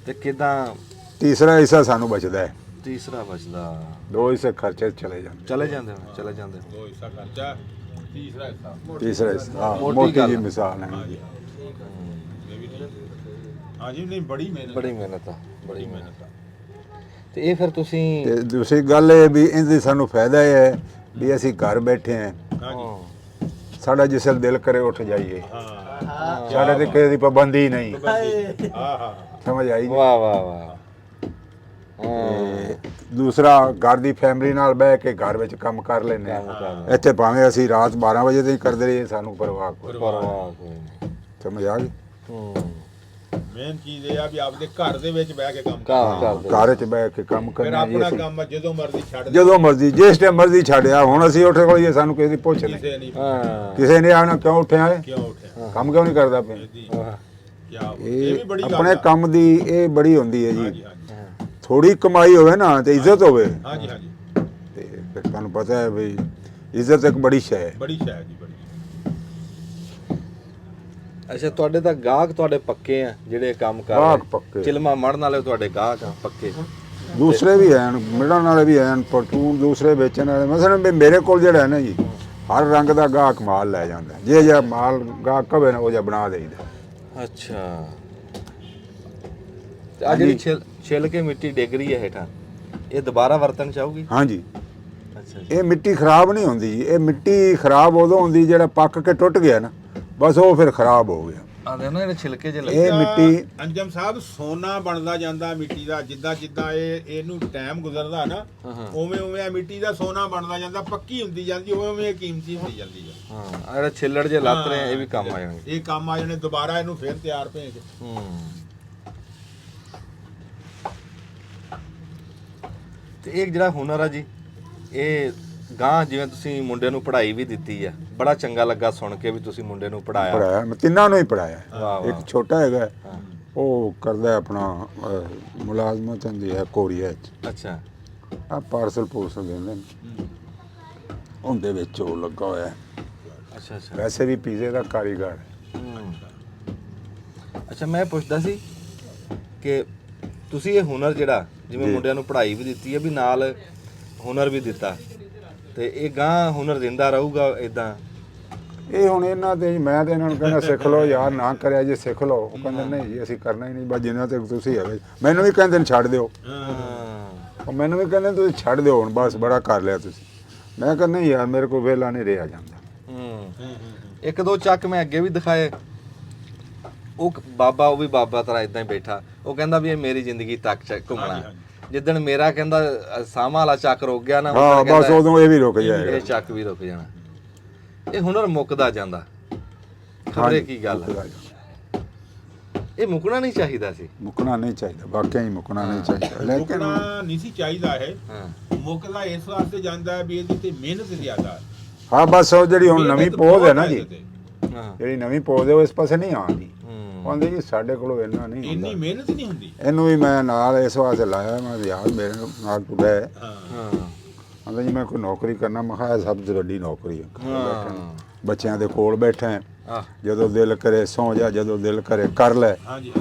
ਤੇ ਕਿਦਾਂ ਤੀਸਰਾ ਹਿੱਸਾ ਸਾਨੂੰ ਬਚਦਾ ਹੈ, ਤੀਸਰਾ ਬਚਦਾ? 2 ਹਿੱਸੇ ਖਰਚੇ ਚਲੇ ਜਾਂਦੇ। ਚਲੇ ਜਾਂਦੇ ਹੋ, ਚਲੇ ਜਾਂਦੇ ਹੋ। ਦੋ ਹਿੱਸਾ ਖਰਚਾ, ਤੀਸਰਾ ਹਿੱਸਾ ਤੀਸਰਾ ਹਿੱਸਾ ਹਾਂ, ਮੋਟੀ ਮੋਟੀ ਗੱਲ ਜੀ ਹੈ। ਮਿਸਾਲ ਹੈ ਜੀ। ਹਾਂਜੀ, ਨਹੀਂ ਬੜੀ ਮਿਹਨਤ, ਬੜੀ ਮਿਹਨਤ ਆ, ਬੜੀ ਮਿਹਨਤ ਆ। ਤੇ ਇਹ ਫਿਰ ਤੁਸੀਂ ਤੇ ਦੂਸਰੀ ਗੱਲ ਇਹ ਵੀ ਇਹਦੇ ਸਾਨੂੰ ਫਾਇਦਾ ਇਹ ਹੈ ਵੀ ਅਸੀਂ ਘਰ ਬੈਠੇ ਹਾਂ, ਹਾਂਜੀ ਸਾਡਾ ਜਿਸਲ ਦਿਲ ਕਰੇ ਉੱਠ ਜਾਈਏ, ਹਾਂ ਸਾਡੇ ਤੇ ਕਿਸੇ ਦੀ ਪਾਬੰਦੀ ਨਹੀਂ। ਹਾਂ ਹਾਂ ਸਮਝ ਆਈ ਜੀ? ਵਾਹ ਵਾਹ ਵਾਹ। ਤੇ ਦੂਸਰਾ ਘਰ ਦੀ ਫੈਮਿਲੀ ਨਾਲ ਬਹਿ ਕੇ ਘਰ ਵਿੱਚ ਕੰਮ ਕਰ ਲੈਂਦੇ ਹਾਂ। ਇੱਥੇ ਭਾਵੇਂ ਅਸੀਂ ਰਾਤ 12 ਵਜੇ ਤਾਈਂ ਕਰਦੇ ਰਹੀਏ, ਸਾਨੂੰ ਪਰਵਾਹ ਕੋਈ ਪਰਵਾਹ ਕੋਈ ਨਹੀਂ। ਸਮਝ ਆ ਗਈ? ਮੇਨ ਚੀਜ਼ ਇਹ ਆ ਵੀ ਆਪਦੇ ਘਰ ਦੇ ਵਿੱਚ ਬਹਿ ਕੇ ਕੰਮ ਕੰਮ ਕਰਦੇ ਘਰ ਵਿੱਚ ਬਹਿ ਕੇ ਕੰਮ ਫਿਰ ਕਰਨਾ ਜੀ ਆਪਣਾ ਅਸੀਂ, ਕੰਮ ਜਦੋਂ ਮਰਜ਼ੀ ਛੱਡ ਦੇ, ਜਦੋਂ ਮਰਜ਼ੀ ਜਿਸ ਟਾਈਮ ਮਰਜ਼ੀ ਛੱਡਿਆ। ਹੁਣ ਅਸੀਂ ਉੱਠ ਕੋਈਏ, ਸਾਨੂੰ ਕਿਸੇ ਦੀ ਪੁੱਛ ਨਹੀਂ, ਕਿਸੇ ਨਹੀਂ ਹਾਂ ਕਿਸੇ ਨੇ ਆਣਾ ਕਿਉਂ ਉੱਠਿਆ ਹੈ, ਕਿਉਂ ਉੱਠਿਆ, ਕੰਮ ਕਿਉਂ ਨਹੀਂ ਕਰਦਾ ਪਿਆ। ਕਿਆ ਇਹ ਵੀ ਬੜੀ ਗੱਲ ਆਪਣੇ ਆ। ਕੰਮ ਦੀ ਇਹ ਬੜੀ ਹੁੰਦੀ ਹੈ ਜੀ। ਹਾਂਜੀ ਹਾਂਜੀ ਥੋੜੀ ਕਮਾਈ ਹੋਵੇ ਨਾ ਤੇ ਇੱਜ਼ਤ ਹੋਵੇ, ਹਾਂਜੀ ਹਾਂਜੀ, ਤੇ ਫਿਰ ਤੁਹਾਨੂੰ ਪਤਾ ਹੈ ਵੀ ਇੱਜ਼ਤ ਇੱਕ ਬੜੀ ਸ਼ੈ ਹੈ। ਬੜੀ ਸ਼ਾਇਦ ਜੀ, ਬੜੀ। ਅੱਛਾ ਤੁਹਾਡੇ ਤਾਂ ਗਾਹਕ ਤੁਹਾਡੇ ਪੱਕੇ ਆ ਜਿਹੜੇ ਕੰਮ ਕਰ ਗਾਹਕ ਰਹੇ? ਪੱਕੇ। ਚਿਲਮਾ ਮੜਨ ਵਾਲੇ ਤੁਹਾਡੇ ਗਾਹਕ ਆ ਪੱਕੇ? ਦੂਸਰੇ ਵੀ ਹਨ, ਮਿਲਣ ਵਾਲੇ ਵੀ ਹਨ, ਪਰਚੂਨ ਦੂਸਰੇ ਵੇਚਣ ਵਾਲੇ। ਮਸਲਨ ਵੀ ਮੇਰੇ ਕੋਲ ਜਿਹੜਾ ਹੈ ਨਾ ਜੀ, ਹਰ ਰੰਗ ਦਾ ਗਾਹਕ ਮਾਲ ਲੈ ਜਾਂਦਾ, ਜੇ ਜਿਹਾ ਮਾਲ ਗਾਹਕ ਕਵੇ ਨਾ ਉਹ ਜਿਹਾ ਬਣਾ ਦੇਈਦਾ। ਅੱਛਾ ਤੇ ਆ ਜਿਹੜੀ ਛਿੱਲ ਕੇ ਮਿੱਟੀ ਡਿੱਗ ਰਹੀ ਹੈ ਹੇਠਾਂ, ਇਹ ਦੁਬਾਰਾ ਵਰਤਣ ਚਾਹੂਗੀ? ਹਾਂਜੀ, ਅੱਛਾ ਜੀ। ਇਹ ਮਿੱਟੀ ਖਰਾਬ ਨਹੀਂ ਹੁੰਦੀ ਜੀ। ਇਹ ਮਿੱਟੀ ਖਰਾਬ ਉਦੋਂ ਹੁੰਦੀ ਜਿਹੜਾ ਪੱਕ ਕੇ ਟੁੱਟ ਗਿਆ ਨਾ, ਬਸ ਉਹ ਫਿਰ ਖਰਾਬ ਹੋ ਗਿਆ। ਆਦੇ ਨਾ ਇਹਦੇ ਛਿਲਕੇ ਜਿਹੇ ਇਹ ਮਿੱਟੀ ਅੰਜਮ ਸਾਹਿਬ ਸੋਨਾ ਬਣਦਾ ਜਾਂਦਾ ਮਿੱਟੀ ਦਾ, ਜਿੱਦਾਂ ਜਿੱਦਾਂ ਇਹਨੂੰ ਟਾਈਮ ਗੁਜ਼ਰਦਾ ਨਾ, ਉਵੇਂ ਉਵੇਂ ਇਹ ਮਿੱਟੀ ਦਾ ਸੋਨਾ ਬਣਦਾ ਜਾਂਦਾ, ਪੱਕੀ ਹੁੰਦੀ ਜਾਂਦੀ, ਉਵੇਂ ਉਵੇਂ ਇਹ ਕੀਮਤੀ ਹੁੰਦੀ ਜਾਂਦੀ ਹੈ। ਹਾਂ ਆ ਜਿਹੜੇ ਛਿੱਲੜ ਜੇ ਲੱਤ ਰਹੇ ਆ, ਇਹ ਵੀ ਕੰਮ ਆ ਜਾਣਗੇ। ਇਹ ਕੰਮ ਆ ਜਾਣੇ, ਦੁਬਾਰਾ ਇਹਨੂੰ ਫਿਰ ਤਿਆਰ ਭੇਜ। ਤੇ ਇਹ ਜਿਹੜਾ ਹੁਨਰ ਆ ਜੀ, ਇਹ ਗਾਂ ਜਿਵੇਂ ਤੁਸੀਂ ਮੁੰਡੇ ਨੂੰ ਪੜ੍ਹਾਈ ਵੀ ਦਿੱਤੀ ਆ, ਬੜਾ ਚੰਗਾ ਲੱਗਾ ਸੁਣ ਕੇ ਵੀ ਤੁਸੀਂ ਮੁੰਡੇ ਨੂੰ ਪੜ੍ਹਾਇਆ। ਪੜਾਇਆ, ਮੈਂ ਤਿੰਨਾਂ ਨੂੰ ਹੀ ਪੜਾਇਆ। ਵਾਹ ਇੱਕ ਛੋਟਾ ਹੈਗਾ, ਉਹ ਕਰਦਾ ਆਪਣਾ ਮੁਲਾਜ਼ਮਤ ਹੁੰਦੀ ਹੈ ਕੋਰੀਆ 'ਚ, ਅੱਛਾ ਆ ਪਾਰਸਲ ਪੂਰਸਲ ਦਿੰਦੇ ਨੇ, ਉਹਦੇ ਵਿੱਚ ਉਹ ਲੱਗਾ ਹੋਇਆ ਹੈ। ਅੱਛਾ ਅੱਛਾ। ਵੈਸੇ ਵੀ ਪੀਜ਼ੇ ਦਾ ਕਾਰੀਗਰ ਹੈ। ਅੱਛਾ ਮੈਂ ਪੁੱਛਦਾ ਸੀ ਕਿ ਤੁਸੀਂ ਇਹ ਹੁਨਰ ਜਿਹੜਾ ਜਿਵੇਂ ਮੁੰਡਿਆਂ ਨੂੰ ਪੜ੍ਹਾਈ ਵੀ ਦਿੱਤੀ ਹੈ ਵੀ ਨਾਲ ਹੁਨਰ ਵੀ ਦਿੱਤਾ, ਤੇ ਇਹ ਗਾਂ ਹੁਨਰ ਦਿੰਦਾ ਰਹੂਗਾ ਇਦਾਂ? ਇਹ ਹੁਣ ਇਹਨਾਂ ਤੇ ਮੈਂ ਤੇ ਇਹਨਾਂ ਨੂੰ ਕਹਿੰਦਾ ਸਿੱਖ ਲਓ ਯਾਰ, ਨਾ ਕਰਿਆ ਜੇ ਸਿੱਖ ਲਓ। ਉਹ ਕਹਿੰਦੇ ਨਹੀਂ ਜੀ ਅਸੀਂ ਕਰਨਾ ਹੀ ਨਹੀਂ, ਬਸ ਜਿੰਨਾ ਤੱਕ ਤੁਸੀਂ ਹੈਗੇ। ਮੈਨੂੰ ਵੀ ਕਹਿੰਦੇ ਨੇ ਛੱਡ ਦਿਓ, ਉਹ ਮੈਨੂੰ ਵੀ ਕਹਿੰਦੇ ਤੁਸੀਂ ਛੱਡ ਦਿਓ ਹੁਣ, ਬਸ ਬੜਾ ਕਰ ਲਿਆ ਤੁਸੀਂ। ਮੈਂ ਕਹਿੰਦਾ ਨਹੀਂ ਯਾਰ, ਮੇਰੇ ਕੋਲ ਵੇਲਾ ਨਹੀਂ ਰਿਹਾ ਜਾਂਦਾ। ਇੱਕ ਦੋ ਚੱਕ ਮੈਂ ਅੱਗੇ ਵੀ ਦਿਖਾਏ, ਉਹ ਬਾਬਾ, ਉਹ ਵੀ ਬਾਬਾ ਤਰ੍ਹਾਂ ਇਦਾਂ ਹੀ ਬੈਠਾ, ਉਹ ਕਹਿੰਦਾ ਵੀ ਇਹ ਮੇਰੀ ਜ਼ਿੰਦਗੀ ਤੱਕ ਘੁੰਮਣਾ। ਜਿੱਦਣ ਮੇਰਾ ਕਹਿੰਦਾ ਸਾਹਾਂ ਵਾਲਾ ਚੱਕ ਰੁਕ ਗਿਆ ਨਾ, ਹਾਂ ਬਸ ਉਦੋਂ ਇਹ ਵੀ ਰੁਕ ਜਾਏਗਾ, ਇਹ ਚੱਕ ਵੀ ਰੁਕ ਜਾਣਾ। ਇਹ ਹੁਨਰ ਮੁੱਕਦਾ ਜਾਂਦਾ, ਖਬਰੇ ਕੀ ਗੱਲ ਹੈ। ਇਹ ਮੁੱਕਣਾ ਨਹੀਂ ਚਾਹੀਦਾ ਸੀ। ਮੁੱਕਣਾ ਨਹੀਂ ਚਾਹੀਦਾ, ਵਾਕਿਆ ਹੀ ਮੁੱਕਣਾ ਨਹੀਂ ਚਾਹੀਦਾ। ਲੇਕਿਨ ਮੁੱਕਣਾ ਨਹੀਂ ਸੀ ਚਾਹੀਦਾ ਇਹ, ਹਾਂ ਮੁੱਕਦਾ ਇਸ ਵਾਸਤੇ ਜਾਂਦਾ ਹੈ ਵੀ ਇਹਦੀ ਤੇ ਮਿਹਨਤ ਜ਼ਿਆਦਾ ਹੈ। ਹਾਂ ਬਸ ਉਹ ਜਿਹੜੀ ਹੁਣ ਨਵੀਂ ਪੋਦ ਹੈ ਨਾ ਜੀ, ਹਾਂ ਜਿਹੜੀ ਨਵੀਂ ਪੋਦ ਹੈ ਉਹ ਇਸ ਪਾਸੇ ਨਹੀਂ ਆਉਂਦੀ। ਕਹਿੰਦੇ ਜੀ ਸਾਡੇ ਕੋਲੋਂ ਇੰਨਾ ਨਹੀਂ ਹੁੰਦਾ, ਇੰਨੀ ਮਿਹਨਤ ਨਹੀਂ ਹੁੰਦੀ। ਇਹਨੂੰ ਵੀ ਮੈਂ ਨਾਲ ਇਸ ਵਾਸਤੇ ਲਾਇਆ। ਮੈਂ ਯਾਰ ਮੇਰੇ ਨਾਲ ਤੂੰ ਰਹਿ, ਹਾਂ ਹਾਂ ਕਹਿੰਦਾ ਜੀ ਮੈਂ ਕੋਈ ਨੌਕਰੀ ਕਰਨਾ। ਮੈਂ ਕਿਹਾ ਇਹ ਸਭ ਤੋਂ ਵੱਡੀ ਨੌਕਰੀ ਹੈ, ਘਰ ਬੈਠਣ ਨੂੰ। ਬੱਚਿਆਂ ਦੇ ਕੋਲ ਬੈਠਾ ਜਦੋਂ ਦਿਲ ਕਰੇ ਸੌਂ ਜਾ, ਜਦੋਂ ਦਿਲ ਕਰੇ ਕਰ ਲੈ। ਹਾਂਜੀ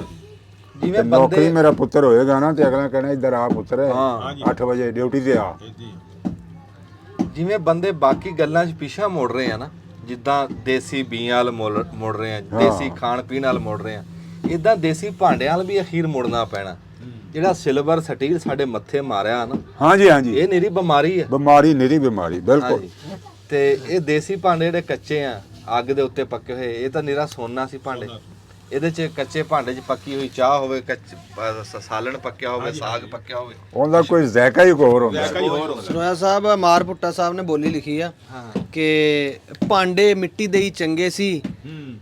ਜਿਵੇਂ ਨੌਕਰੀ ਮੇਰਾ ਪੁੱਤਰ ਹੋਏਗਾ ਨਾ ਤੇ ਅਗਲਾ ਕਹਿਣਾ ਇੱਧਰ ਆ ਪੁੱਤਰ, 8 ਵਜੇ ਡਿਊਟੀ ਤੇ ਆ। ਜਿਵੇਂ ਬੰਦੇ ਬਾਕੀ ਗੱਲਾਂ 'ਚ ਪਿੱਛਾ ਮੁੜ ਰਹੇ ਆ ਨਾ, ਜਿੱਦਾਂ ਦੇਸੀ ਬੀਆਂ ਵਾਲ ਮੁੜ ਰਹੇ ਆ, ਦੇਸੀ ਖਾਣ ਪੀਣ ਵਾਲ ਮੁੜ ਰਹੇ ਆ, ਇਦਾਂ ਦੇਸੀ ਭਾਂਡਿਆਂ ਵਾਲ ਵੀ ਅਖੀਰ ਮੁੜਨਾ ਪੈਣਾ। ਜਿਹੜਾ ਸਿਲਵਰ ਸਟੀਲ ਸਾਡੇ ਮੱਥੇ ਮਾਰਿਆ ਨਾ, ਹਾਂਜੀ ਹਾਂਜੀ, ਇਹ ਨਿਰੀ ਬਿਮਾਰੀ ਹੈ, ਬਿਮਾਰੀ ਨਿਰੀ ਬਿਮਾਰੀ ਬਿਲਕੁਲ। ਤੇ ਇਹ ਦੇਸੀ ਭਾਂਡੇ ਜਿਹੜੇ ਕੱਚੇ ਆ, ਅੱਗ ਦੇ ਉੱਤੇ ਪੱਕੇ ਹੋਏ, ਇਹ ਤਾਂ ਨਿਰਾ ਸੋਨਾ ਸੀ ਭਾਂਡੇ। ਇਹਦੇ 'ਚ ਕੱਚੇ ਭਾਂਡੇ 'ਚ ਪੱਕੀ ਹੋਈ ਚਾਹ ਹੋਵੇ, ਸਾਲਣ ਪੱਕਿਆ ਹੋਵੇ, ਸਾਗ ਪੱਕਿਆ ਹੋਵੇ, ਉਹਦਾ ਕੋਈ ਜ਼ਾਇਕਾ ਹੀ ਹੋਰ ਹੁੰਦਾ। ਸਰੋਇਆ ਸਾਹਿਬ ਮਾਰ ਭੁੱਟਾ ਸਾਹਿਬ ਨੇ ਬੋਲੀ ਲਿਖੀ ਆ ਕਿ ਭਾਂਡੇ ਮਿੱਟੀ ਦੇ ਹੀ ਚੰਗੇ ਸੀ,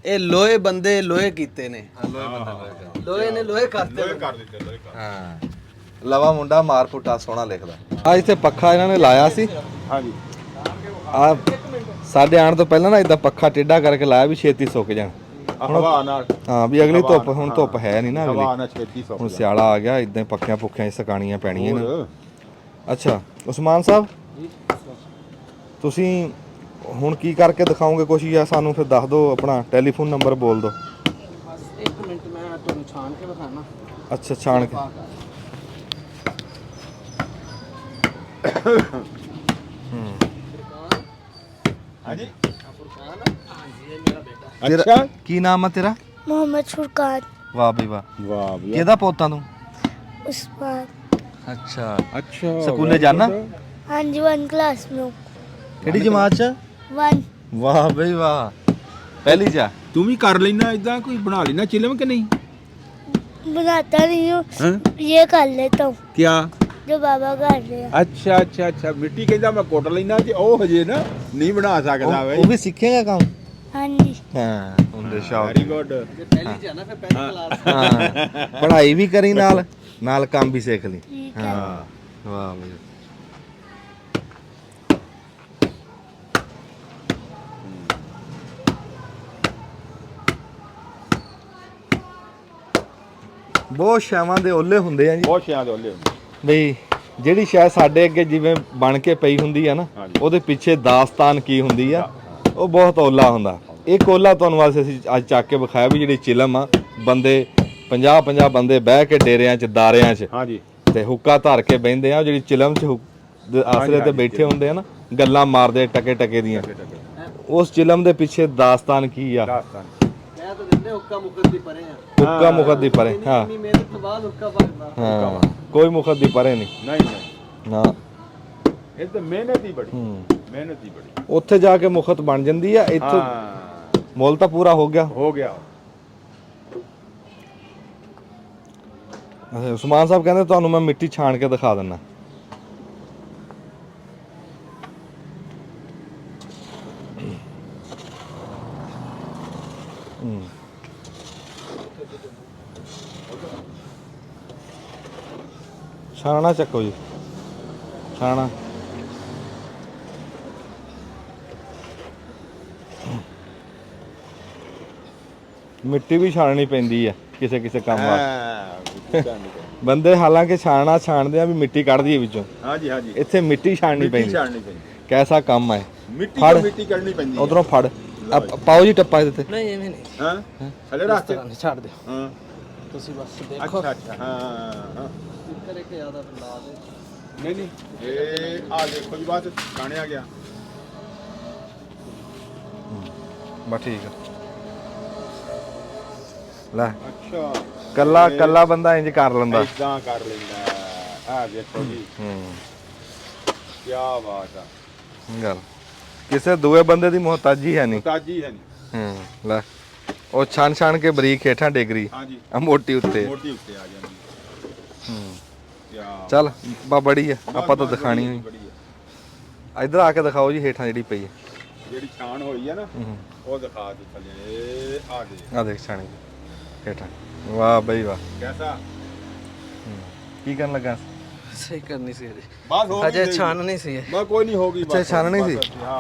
ਇਹ ਲੋਹੇ ਬੰਦੇ ਲੋਹੇ ਕੀਤੇ ਨੇ। ਲੋਹੇ ਨੇ ਲੋਹੇ ਕਰਤੇ ਕਰ ਦਿੱਤੇ। ਹਾਂ, ਲਵਾ ਮੁੰਡਾ ਮਾਰ ਭੁੱਟਾ ਸੋਹਣਾ ਲਿਖਦਾ। ਆ ਇੱਥੇ ਪੱਖਾ ਇਹਨਾਂ ਨੇ ਲਾਇਆ ਸੀ। ਹਾਂਜੀ, ਆ ਸਾਡੇ ਆਉਣ ਤੋਂ ਪਹਿਲਾਂ ਨਾ ਇਦਾਂ ਪੱਖਾ ਟੇਢਾ ਕਰਕੇ ਲਾਇਆ ਵੀ ਛੇਤੀ ਸੁੱਕ ਜਾਣ। ਹਵਾ ਨਾਲ, ਹਾਂ ਵੀ ਅਗਲੀ ਧੁੱਪ, ਹੁਣ ਧੁੱਪ ਹੈ ਨਹੀਂ ਨਾ ਹਵਾ ਅਗਲੀ, ਨਾਲ ਛੇਤੀ ਸੁੱਕ ਹੁਣ ਸਿਆਲਾ ਆ ਗਿਆ, ਇਦਾਂ ਪੱਕਿਆਂ ਪੁੱਖਿਆਂ 'ਚ ਸਕਾਣੀਆਂ ਪੈਣੀਆਂ ਨੇ। ਅੱਛਾ ਉਸਮਾਨ ਸਾਹਿਬ, ਤੁਸੀਂ ਹੁਣ ਕੀ ਕਰਕੇ ਦਿਖਾਓਗੇ ਕੁਛ, ਜਾਂ ਸਾਨੂੰ ਫਿਰ ਦੱਸ ਦਿਓ, ਆਪਣਾ ਟੈਲੀਫੋਨ ਨੰਬਰ ਬੋਲ ਦਿਓ। 1 ਮਿੰਟ ਮੈਂ ਤੁਹਾਨੂੰ ਛਾਣ ਕੇ ਵਿਖਾਣਾ। ਅੱਛਾ ਛਾਣ ਕੇ। ਹਾਂਜੀ, ਤੇਰਾ ਕੀ ਨਾਮ ਆ ਤੇਰਾ? मोहम्मद फुरकान। ਵਾਹ ਬਈ ਵਾਹ, ਵਾਹ ਵੀ ਕਿਹਦਾ ਪੋਤਾ ਤੂੰ? उस्मान। ਅੱਛਾ ਅੱਛਾ, ਸਕੂਲੇ ਜਾਣਾ? हाँ जी 1 क्लास में हूँ। ਕਿਹੜੀ ਜਮਾਤ 'ਚ? 1। ਵਾਹ ਬਈ ਵਾਹ, ਪਹਿਲੀ 'ਚ ਆ? ਤੂੰ ਵੀ ਕਰ ਲੈਣਾ ਇਦਾਂ, ਕੋਈ ਬਣਾ ਲੈਣਾ ਚਿਲਮ ਕਿ ਨਹੀਂ? बनाता नहीं हूँ, ये कर लेता हूँ ਕਿਆ? जो बाबा कर रहे हैं। ਅੱਛਾ ਮਿੱਟੀ ਕਹਿੰਦਾ ਮੈਂ ਕੁੱਟ ਲੈਣਾ, ਤੇ ਉਹ ਹਜੇ ਨਾ ਨਹੀਂ ਬਣਾ ਸਕਦਾ ਉਹ ਵੀ ਸਿੱਖੇਗਾ ਕੰਮ? हाँ जी। ਹਾਂ ਹੁੰਦੇ ਸ਼ੌਕ। Very good. ਪਹਿਲੀ ਚ ਆ ਨਾ, ਫਿਰ ਪਹਿਲੀ ਕਲਾਸ। ਹਾਂ, ਪੜ੍ਹਾਈ ਵੀ ਕਰੀ ਨਾਲ ਨਾਲ ਕੰਮ ਵੀ ਸਿੱਖ ਲਈ। ठीक है। ਹਾਂ ਵਾਹ ਬਈ। ਬਹੁਤ ਸ਼ਾਵਾਂ ਦੇ ਓਲੇ ਹੁੰਦੇ ਆ ਜੀ ਬਹੁਤ ਸ਼ਿਆਂ ਦੇ ਓਲੇ ਹੁੰਦੇ। ਬਈ, ਜਿਹੜੀ ਸ਼ਾਇਦ ਸਾਡੇ ਅੱਗੇ ਜਿਵੇਂ ਬਣ ਕੇ ਪਈ ਹੁੰਦੀ ਆ ਨਾ, ਉਹਦੇ ਪਿੱਛੇ ਦਾਸਤਾਨ ਕੀ ਹੁੰਦੀ ਆ, ਉਹ ਬਹੁਤ ਓਲਾ ਹੁੰਦਾ। ਇਹ ਕੋਲਾ ਤੁਹਾਨੂੰ ਵਾਸਤੇ ਅਸੀਂ ਅੱਜ ਚੱਕ ਕੇ ਵਿਖਾਇਆ ਵੀ ਜਿਹੜੀ ਚਿਲਮ ਆ, ਬੰਦੇ 50 ਬੰਦੇ ਬਹਿ ਕੇ ਡੇਰਿਆਂ 'ਚ, ਦਾਰਿਆਂ 'ਚ ਹਾਂਜੀ, ਤੇ ਹੁੱਕਾ ਧਰ ਕੇ ਬਹਿੰਦੇ ਆ, ਜਿਹੜੀ ਚਿਲਮ 'ਚ ਆਸਰੇ ਤੇ ਬੈਠੇ ਹੁੰਦੇ ਆ ਨਾ, ਗੱਲਾਂ ਮਾਰਦੇ ਟਕੇ ਦੀਆਂ। ਉਸ ਚਿਲਮ ਦੇ ਪਿੱਛੇ ਦਾਸਤਾਨ ਕੀ ਆ? ਮੈਂ ਤਾਂ ਦਿੰਦੇ ਹੁੱਕਾ ਮੁਕਤ ਦੀ ਪਰੇ ਆ। ਹੁੱਕਾ ਮੁਕਤ ਦੀ ਪਰੇ। ਹਾਂ ਇੰਨੀ ਮਿਹਨਤ ਤੋਂ ਬਾਅਦ ਹੁੱਕਾ ਭਰਨਾ। ਹਾਂ, ਕੋਈ ਮੁਕਤ ਦੀ ਪਰੇ ਨਹੀਂ। ਨਹੀਂ ਨਾ, ਇਹ ਤਾਂ ਮਿਹਨਤ ਹੀ ਬੜੀ, ਹੂੰ, ਮਿਹਨਤ ਹੀ ਬੜੀ। ਉੱਥੇ ਜਾ ਕੇ ਮੁਕਤ ਬਣ ਜਾਂਦੀ ਆ, ਇੱਥੋਂ ਮੁੱਲ ਤਾਂ ਪੂਰਾ ਹੋ ਗਿਆ। ਹੋ ਗਿਆ। ਅੱਛਾ, ਉਸਮਾਨ ਸਾਹਿਬ ਕਹਿੰਦੇ ਤੁਹਾਨੂੰ ਮੈਂ ਮਿੱਟੀ ਛਾਣ ਕੇ ਦਿਖਾ ਦਿੰਦਾ। ਛਾਣਾ ਚੱਕੋ ਜੀ, ਛਾਣਾ। ਮਿੱਟੀ ਵੀ ਛਾਣਨੀ ਪੈਂਦੀ ਆ ਕਿਸੇ ਕੰਮ ਵਾਸਤੇ। ਬੰਦੇ ਹਾਲਾਂਕਿ ਛਾਣਨਾ ਛਾਣਦੇ ਆ ਵੀ ਮਿੱਟੀ ਕੱਢਦੀ ਹੈ ਵਿੱਚੋਂ, ਹਾਂਜੀ ਹਾਂਜੀ, ਇੱਥੇ ਮਿੱਟੀ ਛਾਣਨੀ ਮਿੱਟੀ ਪੈਂਦੀ। ਛਾਣਨੀ ਪੈਂਦੀ, ਕੈਸਾ ਕੰਮ ਹੈ। ਮਿੱਟੀ ਫੜ। ਤੋਂ ਮਿੱਟੀ ਕੱਢਣੀ ਪੈਂਦੀ ਹੈ। ਉਧਰੋਂ ਫੜ, ਪਾਓ ਜੀ ਟੱਪਾ ਇਹਦੇ ਤੇ। ਨਹੀਂ ਐਵੇਂ ਨਹੀਂ, ਹਾਂ ਥੱਲੇ ਰੱਖ ਕੇ। ਛੱਡ ਦਿਓ ਹਾਂ, ਤੁਸੀਂ, ਬਸ ਦੇਖੋ। ਅੱਛਾ ਹਾਂ, ਸਪੀਕਰ ਇੱਕ ਜ਼ਿਆਦਾ ਲਾ ਦੇ। ਨਹੀਂ ਇਹ ਆ ਦੇਖੋ ਜੀ, ਬਾਅਦ ਛਾਣਿਆ ਗਿਆ। ਬਸ ਠੀਕ ਆ। ਲੈ, ਅੱਛਾ, ਕੱਲਾ ਬੰਦਾ ਇੰਜ ਕਰ ਲੈਂਦਾ। ਇਦਾਂ ਕਰ ਲੈਂਦਾ। ਆ ਦੇਖੋ ਜੀ, ਕੀ ਬਾਤ ਆ। ਗੱਲ ਕਿਸੇ ਦੂਏ ਬੰਦੇ ਦੀ ਮੁਹਤਾਜੀ ਹੈ ਨਹੀਂ। ਤਾਜੀ ਹੈ ਨਹੀਂ। ਲੈ, ਉਹ ਛਾਣ ਕੇ ਬਰੀਕ ਹੇਠਾਂ ਡਿਗਰੀ, ਹਾਂਜੀ, ਆ ਮੋਟੀ ਉੱਤੇ। ਮੋਟੀ ਉੱਤੇ ਆ ਜਾਂਦੀ। ਕੀ ਚੱਲ ਬਾ ਬੜੀ ਆ, ਆਪਾਂ ਤਾਂ ਦਿਖਾਣੀ ਹੋਈ। ਬੜੀ ਆ। ਇੱਧਰ ਆ ਕੇ ਦਿਖਾਓ ਜੀ ਹੇਠਾਂ ਜਿਹੜੀ ਪਈ ਹੈ। ਜਿਹੜੀ ਛਾਣ ਹੋਈ ਆ ਨਾ, ਉਹ ਦਿਖਾ ਦੇ ਥੱਲੇ। ਆ ਦੇ, ਆ ਦੇਖ ਛਾਣੀ ਹੇਠਾਂ। ਵਾਹ ਬਈ ਵਾਹ। ਕੈਸਾ? ਕੀ ਕਰਨ ਲੱਗਾ? ਸਹੀ ਕਰਨੀ ਸੀ ਇਹਦੀ। ਬਸ ਹੋ ਅਜੇ ਗਈ। ਛਾਣ ਨਹੀਂ ਸੀ ਇਹ। ਬਸ ਕੋਈ ਨਹੀਂ, ਹੋ ਗਈ। ਅੱਛਾ, ਛਾਣਨੀ ਸੀ। ਹਾਂ,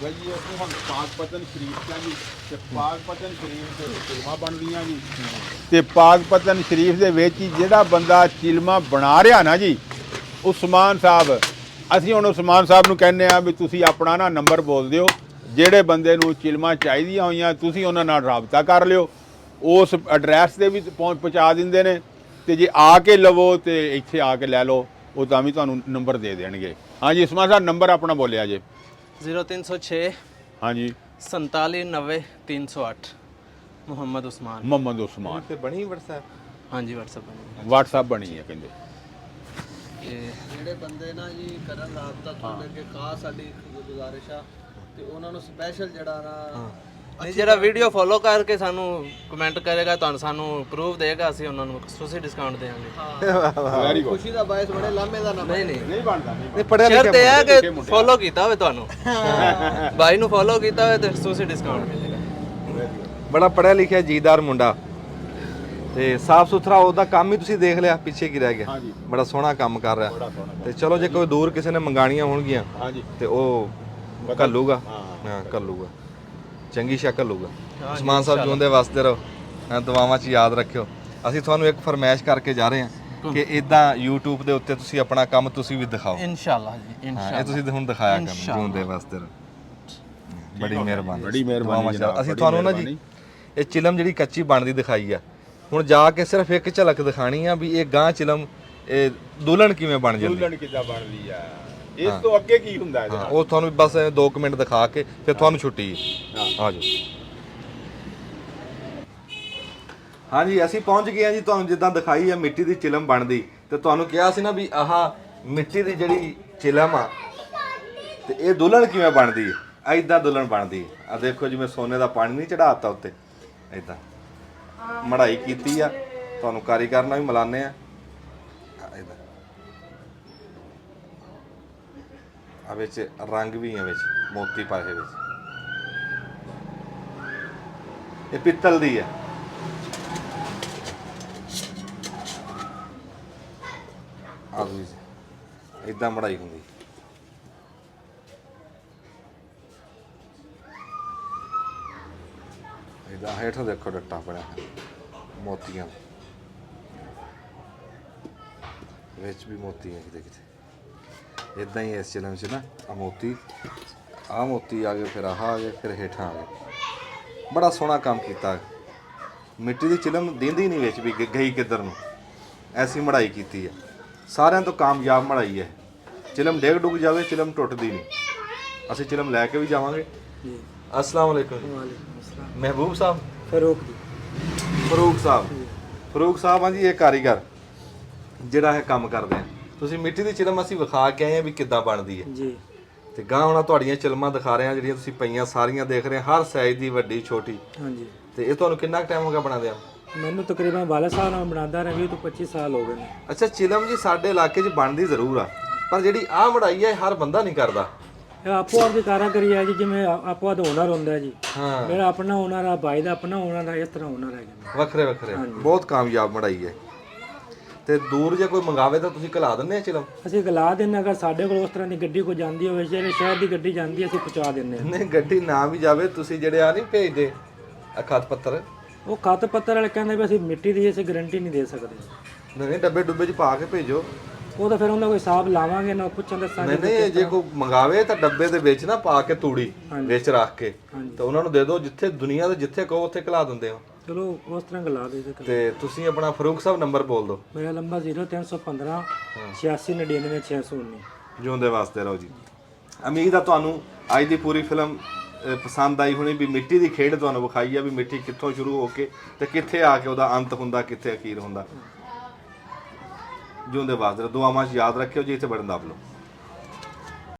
ਬਈ ਜੀ ਅਸੀਂ ਹੁਣ ਪਾਕਪਤਨ ਸ਼ਰੀਫ ਦਾ ਜੀ ਤੇ ਪਾਕਪਤਨ ਸ਼ਰੀਫ ਦੇ ਚਿਲਮਾਂ ਬਣਦੀਆਂ ਜੀ ਤੇ ਪਾਕਪਤਨ ਸ਼ਰੀਫ ਦੇ ਵਿੱਚ ਹੀ ਜਿਹੜਾ ਬੰਦਾ ਚਿਲਮਾਂ ਬਣਾ ਰਿਹਾ ਨਾ ਜੀ ਉਸਮਾਨ ਸਾਹਿਬ, ਅਸੀਂ ਹੁਣ ਉਸਮਾਨ ਸਾਹਿਬ ਨੂੰ ਕਹਿੰਦੇ ਆ ਵੀ ਤੁਸੀਂ ਆਪਣਾ ਨਾ ਨੰਬਰ ਬੋਲ ਦਿਓ, ਜਿਹੜੇ ਬੰਦੇ ਨੂੰ ਚਿਲਮਾਂ ਚਾਹੀਦੀਆਂ ਹੋਈਆਂ ਤੁਸੀਂ ਉਹਨਾਂ ਨਾਲ ਰਾਬਤਾ ਕਰ ਲਿਓ, ਉਸ ਐਡਰੈਸ ਤੇ ਵੀ ਪਹੁੰਚਾ ਦਿੰਦੇ ਨੇ ਤੇ ਜੇ ਆ ਕੇ ਲਵੋ ਤੇ ਇੱਥੇ ਆ ਕੇ ਲੈ ਲਓ, ਉਹ ਤਾਂ ਵੀ ਤੁਹਾਨੂੰ ਨੰਬਰ ਦੇ ਦੇਣਗੇ। ਹਾਂਜੀ ਉਸਮਾਨ ਸਾਹਿਬ ਨੰਬਰ ਆਪਣਾ ਬੋਲਿਆ ਜੇ। 0306 ਹਾਂਜੀ 4790 308 ਮੁਹੰਮਦ ਉਸਮਾਨ। ਮੁਹੰਮਦ ਉਸਮਾਨ ਤੇ ਬਣੀ WhatsApp? ਹਾਂਜੀ WhatsApp ਬਣੀ। WhatsApp ਬਣੀ ਹੈ ਕਹਿੰਦੇ। ਜਿਹੜੇ ਬੰਦੇ ਨਾ ਜੀ ਕਰਨ ਰਾਬਤਾ ਤੁਹਾਡੇ ਅੱਗੇ ਖਾਸ ਸਾਡੀ ਗੁਜ਼ਾਰਿਸ਼ ਆ ਤੇ ਉਹਨਾਂ ਨੂੰ ਸਪੈਸ਼ਲ ਜਿਹੜਾ ਨਾ ਨਹੀਂ ਜਿਹੜਾ ਵੀਡੀਓ ਫੋਲੋ ਕਰਕੇ ਸਾਨੂੰ ਕਮੈਂਟ ਕਰੇਗਾ ਤੁਹਾਨੂੰ ਸਾਨੂੰ ਪ੍ਰੂਫ ਦੇਗਾ, ਅਸੀਂ ਉਹਨਾਂ ਨੂੰ ਖੁਸ਼ੀ ਡਿਸਕਾਊਂਟ ਦੇਵਾਂਗੇ। Very good. ਖੁਸ਼ੀ ਦਾ ਬਾਇਸ ਬੜੇ ਲਾਮੇ ਦਾ ਨਾਮ ਨਹੀਂ ਨਹੀਂ ਨਹੀਂ ਬਣਦਾ ਨਹੀਂ ਨਹੀਂ ਪੜਿਆ ਸ਼ਰਤ ਇਹ ਲਿਖਿਆ ਹੈ ਕਿ ਫੋਲੋ ਕੀਤਾ ਹੋਵੇ ਤੁਹਾਨੂੰ, ਭਾਈ ਨੂੰ ਫੋਲੋ ਕੀਤਾ ਹੋਵੇ ਤੇ ਖੁਸ਼ੀ ਡਿਸਕਾਊਂਟ ਮਿਲੇਗਾ। ਬੜਾ ਪੜਿਆ ਲਿਖਿਆ ਜੀਦਾਰ ਮੁੰਡਾ ਤੇ ਸਾਫ ਸੁਥਰਾ ਉਹਦਾ ਕੰਮ ਹੀ ਤੁਸੀਂ ਦੇਖ ਲਿਆ, ਪਿੱਛੇ ਕੀ ਰਹਿ ਗਿਆ। ਹਾਂਜੀ। ਬੜਾ ਸੋਹਣਾ ਕੰਮ ਕਰ ਰਿਹਾ ਤੇ ਚਲੋ ਜੇ ਕੋਈ ਦੂਰ ਕਿਸੇ ਨੇ ਮੰਗਾਣੀਆਂ ਹੋਣਗੀਆਂ ਹਾਂਜੀ ਤੇ ਉਹ ਘੱਲੂਗਾ। ਹਾਂ ਘੱਲੂਗਾ, ਚੰਗੀ ਸ਼ਕਲ ਲੂਗਾ। ਉਸਮਾਨ ਸਾਹਿਬ ਜਿਉਂਦੇ ਵਸਦੇ ਰਹੋ, ਦੁਆਵਾਂ 'ਚ ਯਾਦ ਰੱਖਿਓ। ਅਸੀਂ ਤੁਹਾਨੂੰ ਇੱਕ ਫਰਮਾਇਸ਼ ਕਰਕੇ ਜਾ ਰਹੇ ਹਾਂ ਕਿ ਇਦਾਂ YouTube ਦੇ ਉੱਤੇ ਤੁਸੀਂ ਆਪਣਾ ਕੰਮ ਤੁਸੀਂ ਵੀ ਦਿਖਾਓ। ਇਨਸ਼ਾਅੱਲਾ ਜੀ ਇਹ ਤੁਸੀਂ ਹੁਣ ਦਿਖਾਇਆ ਕੰਮ ਜਿਉਂਦੇ ਵਸਦੇ ਰਹੋ। ਬੜੀ ਮਿਹਰਬਾਨੀ, ਬੜੀ ਮਿਹਰਬਾਨੀ ਜਨਾਬ। ਅਸੀਂ ਤੁਹਾਨੂੰ ਨਾ ਜੀ ਇਹ ਚਿਲਮ ਜਿਹੜੀ ਕੱਚੀ ਬਣਦੀ ਦਿਖਾਈ ਆ, ਹੁਣ ਜਾ ਕੇ ਸਿਰਫ ਇੱਕ ਝਲਕ ਦਿਖਾਣੀ ਆ ਵੀ ਇਹ ਗਾਂ ਚਿਲਮ ਇਹ ਦੁਲਹਨ ਕਿਵੇਂ ਬਣ ਜਾਂਦੀ। ਦੁਲਹਨ ਕਿੱਦਾਂ ਬਣਦੀ ਆ, ਇਸ ਤੋਂ ਅੱਗੇ ਕੀ ਹੁੰਦਾ ਹੈ ਹਾਂ ਉਹ ਤੁਹਾਨੂੰ ਬਸ 2 ਮਿੰਟ ਦਿਖਾ ਕੇ ਫਿਰ ਤੁਹਾਨੂੰ ਛੁੱਟੀ ਆ ਜਾਓ। ਹਾਂਜੀ ਅਸੀਂ ਪਹੁੰਚ ਗਏ ਆ ਜੀ, ਤੁਹਾਨੂੰ ਜਿੱਦਾਂ ਦਿਖਾਈ ਆ ਮਿੱਟੀ ਦੀ ਚਿਲਮ ਬਣਦੀ ਤੇ ਤੁਹਾਨੂੰ ਕਿਹਾ ਸੀ ਨਾ ਵੀ ਆਹ ਮਿੱਟੀ ਦੀ ਜਿਹੜੀ ਚਿਲਮ ਆ ਤੇ ਇਹ ਦੁਲਹਨ ਕਿਵੇਂ ਬਣਦੀ ਹੈ, ਐਦਾਂ ਦੁਲਹਨ ਬਣਦੀ ਹੈ। ਆ ਦੇਖੋ ਜਿਵੇਂ ਸੋਨੇ ਦਾ ਪਾਣੀ ਨਹੀਂ ਚੜਾਤਾ ਉੱਤੇ, ਐਦਾਂ ਮੜਾਈ ਕੀਤੀ ਆ, ਤੁਹਾਨੂੰ ਕਾਰੀਗਰ ਨਾਲ ਵੀ ਮਿਲਾਨੇ ਆ। ਆ ਵਿੱਚ ਰੰਗ ਵੀ ਆ, ਵਿੱਚ ਮੋਤੀ ਪਾਏ ਹੋਏ ਵਿੱਚ। ਇਹ ਪਿੱਤਲ ਦੀ ਹੈ। ਆ ਵੀ ਇਦਾਂ ਮੜਾਈ ਹੁੰਦੀ। ਇਦਾਂ ਹੇਠੋਂ ਦੇਖੋ ਡੱਟਾ ਬਣਿਆ ਮੋਤੀਆਂ ਵਿੱਚ ਵੀ ਮੋਤੀ ਹੈ ਕਿਤੇ ਕਿਤੇ। ਇਦਾਂ ਹੀ ਇਸ ਚਿਲਮ 'ਚ ਨਾ ਆ ਮੋਤੀ ਆ ਗਏ, ਫਿਰ ਆਹ ਆ ਗਏ, ਫਿਰ ਹੇਠਾਂ ਆ ਗਏ। ਬੜਾ ਸੋਹਣਾ ਕੰਮ ਕੀਤਾ। ਮਿੱਟੀ ਦੀ ਚਿਲਮ ਦਿੰਦੀ ਨਹੀਂ ਵਿੱਚ ਵੀ ਗਈ ਕਿੱਧਰ ਨੂੰ, ਐਸੀ ਮੜਾਈ ਕੀਤੀ ਹੈ। ਸਾਰਿਆਂ ਤੋਂ ਕਾਮਯਾਬ ਮੜਾਈ ਹੈ। ਚਿਲਮ ਡਿੱਗ ਡੁੱਗ ਜਾਵੇ ਚਿਲਮ ਟੁੱਟਦੀ ਨਹੀਂ। ਅਸੀਂ ਚਿਲਮ ਲੈ ਕੇ ਵੀ ਜਾਵਾਂਗੇ। अस्सलाम वालेकुम। महबूब साहब, ਫਰੂਕ ਸਾਹਿਬ ਹਾਂ ਜੀ ਇਹ ਕਾਰੀਗਰ ਜਿਹੜਾ ਇਹ ਕੰਮ ਕਰਦੇ ਆ। ਤੁਸੀਂ ਮਿੱਟੀ ਦੀ ਚਿਲਮ ਅਸੀਂ ਵਿਖਾ ਕੇ ਆਏ ਆ ਵੀ ਕਿੱਦਾਂ ਬਣਦੀ ਹੈ ਜੀ, ਤੇ ਗਾਂ ਹੁਣ ਤੁਹਾਡੀਆਂ ਚਿਲਮਾਂ ਦਿਖਾ ਰਹੇ ਆ ਜਿਹੜੀਆਂ ਤੁਸੀਂ ਪਈਆਂ ਸਾਰੀਆਂ ਦੇਖ ਰਹੇ ਆ, ਹਰ ਸਾਈਜ਼ ਦੀ, ਵੱਡੀ ਛੋਟੀ। ਹਾਂਜੀ। ਤੇ ਇਹ ਤੁਹਾਨੂੰ ਕਿੰਨਾ ਟਾਈਮ ਹੋ ਗਿਆ ਬਣਾਉਂਦੇ ਆ? ਮੈਨੂੰ ਤਕਰੀਬਨ 12 ਸਾਲ ਨਾਲ ਬਣਾਉਂਦਾ ਰਿਹਾ, 20 ਤੋਂ 25 ਸਾਲ ਹੋ ਗਏ ਨੇ। ਅੱਛਾ ਚਿਲਮ ਜੀ ਸਾਡੇ ਇਲਾਕੇ 'ਚ ਬਣਦੀ ਜ਼ਰੂਰ ਆ, ਪਰ ਜਿਹੜੀ ਆਹ ਮੜਾਈ ਹੈ ਹਰ ਬੰਦਾ ਨਹੀਂ ਕਰਦਾ। ਇਹ ਆਪੋ ਆਪ ਦੀ ਕਾਰਾਗਰੀ ਹੈ ਜੀ, ਜਿਵੇਂ ਆਪੋ ਦਾ ਹੁਨਰ ਹੁੰਦਾ ਜੀ। ਹਾਂ ਮੇਰਾ ਆਪਣਾ ਹੁਨਰ ਆ, ਭਾਈ ਦਾ ਆਪਣਾ ਹੁਨਰ ਆ, ਇਸ ਤਰ੍ਹਾਂ ਹੁਨਰ ਹੈ ਜੀ। ਵੱਖਰੇ ਵੱਖਰੇ ਬਹੁਤ ਕਾਮਯਾਬ ਮੜਾਈ ਹੈ। ਤੇ ਦੂਰ ਜੇ ਕੋਈ ਮੰਗਾਵੇ ਤਾਂ ਤੁਸੀਂ ਘਲਾ ਦਿੰਦੇ ਆ ਚਿਲਮ? ਅਸੀਂ ਗਲਾ ਦਿੰਦੇ, ਅਗਰ ਸਾਡੇ ਕੋਲ ਉਸ ਤਰ੍ਹਾਂ ਦੀ ਗੱਡੀ ਕੋਈ ਜਾਂਦੀ ਹੋਵੇ, ਜਿਹੜੇ ਸ਼ਹਿਰ ਦੀ ਗੱਡੀ ਜਾਂਦੀ ਅਸੀਂ ਪਹੁੰਚਾ ਦਿੰਦੇ ਹਾਂ। ਨਹੀਂ ਗੱਡੀ ਨਾ ਵੀ ਜਾਵੇ, ਤੁਸੀਂ ਜਿਹੜੇ ਆ ਨਹੀਂ ਭੇਜਦੇ ਖਤ ਪੱਤਰ, ਉਹ ਖਤ ਪੱਤਰ ਵਾਲੇ ਕਹਿੰਦੇ ਵੀ ਅਸੀਂ ਮਿੱਟੀ ਦੀ ਅਸੀਂ ਗਾਰੰਟੀ ਨਹੀਂ ਦੇ ਸਕਦੇ। ਨਹੀਂ ਡੱਬੇ ਡੁੱਬੇ 'ਚ ਪਾ ਕੇ ਭੇਜੋ। ਉਹ ਤਾਂ ਫਿਰ ਉਹਨਾਂ ਕੋਈ ਹਿਸਾਬ ਲਾਵਾਂਗੇ ਨਾ, ਪੁੱਛਣ ਦੱਸਾਂਗੇ। ਨਹੀਂ ਜੇ ਕੋਈ ਮੰਗਾਵੇ ਤਾਂ ਡੱਬੇ ਦੇ ਵਿੱਚ ਨਾ ਪਾ ਕੇ ਤੂੜੀ ਵਿੱਚ ਰੱਖ ਕੇ ਤੇ ਉਹਨਾਂ ਨੂੰ ਦੇ ਦਿਓ, ਜਿੱਥੇ ਦੁਨੀਆ ਦੇ ਜਿੱਥੇ ਕਹੋ ਉੱਥੇ ਘਲਾ ਦਿੰਦੇ ਹੋ। ਚਲੋ ਉਸ ਤਰ੍ਹਾਂ ਗਲਾ ਦੇ। ਤੇ ਤੁਸੀਂ ਆਪਣਾ ਫਰੂਕ ਸਾਹਿਬ ਨੰਬਰ ਬੋਲ ਦਿਓ। ਮੇਰਾ ਨੰਬਰ 0315 8699 619। ਜਿਉਂਦੇ ਵਾਸਤੇ ਰਹੋ ਜੀ। ਉਮੀਦ ਆ ਤੁਹਾਨੂੰ ਅੱਜ ਦੀ ਪੂਰੀ ਫਿਲਮ ਪਸੰਦ ਆਈ ਹੋਣੀ, ਵੀ ਮਿੱਟੀ ਦੀ ਖੇਡ ਤੁਹਾਨੂੰ ਵਿਖਾਈ ਆ ਵੀ ਮਿੱਟੀ ਕਿੱਥੋਂ ਸ਼ੁਰੂ ਹੋ ਕੇ ਤੇ ਕਿੱਥੇ ਆ ਕੇ ਉਹਦਾ ਅੰਤ ਹੁੰਦਾ, ਕਿੱਥੇ ਅਖੀਰ ਹੁੰਦਾ। ਜਿਉਂਦੇ ਵਾਸਤੇ ਦੁਆਵਾਂ 'ਚ ਯਾਦ ਰੱਖਿਓ ਜੀ। ਇੱਥੇ ਬਟਨ ਦੱਬ ਲਓ।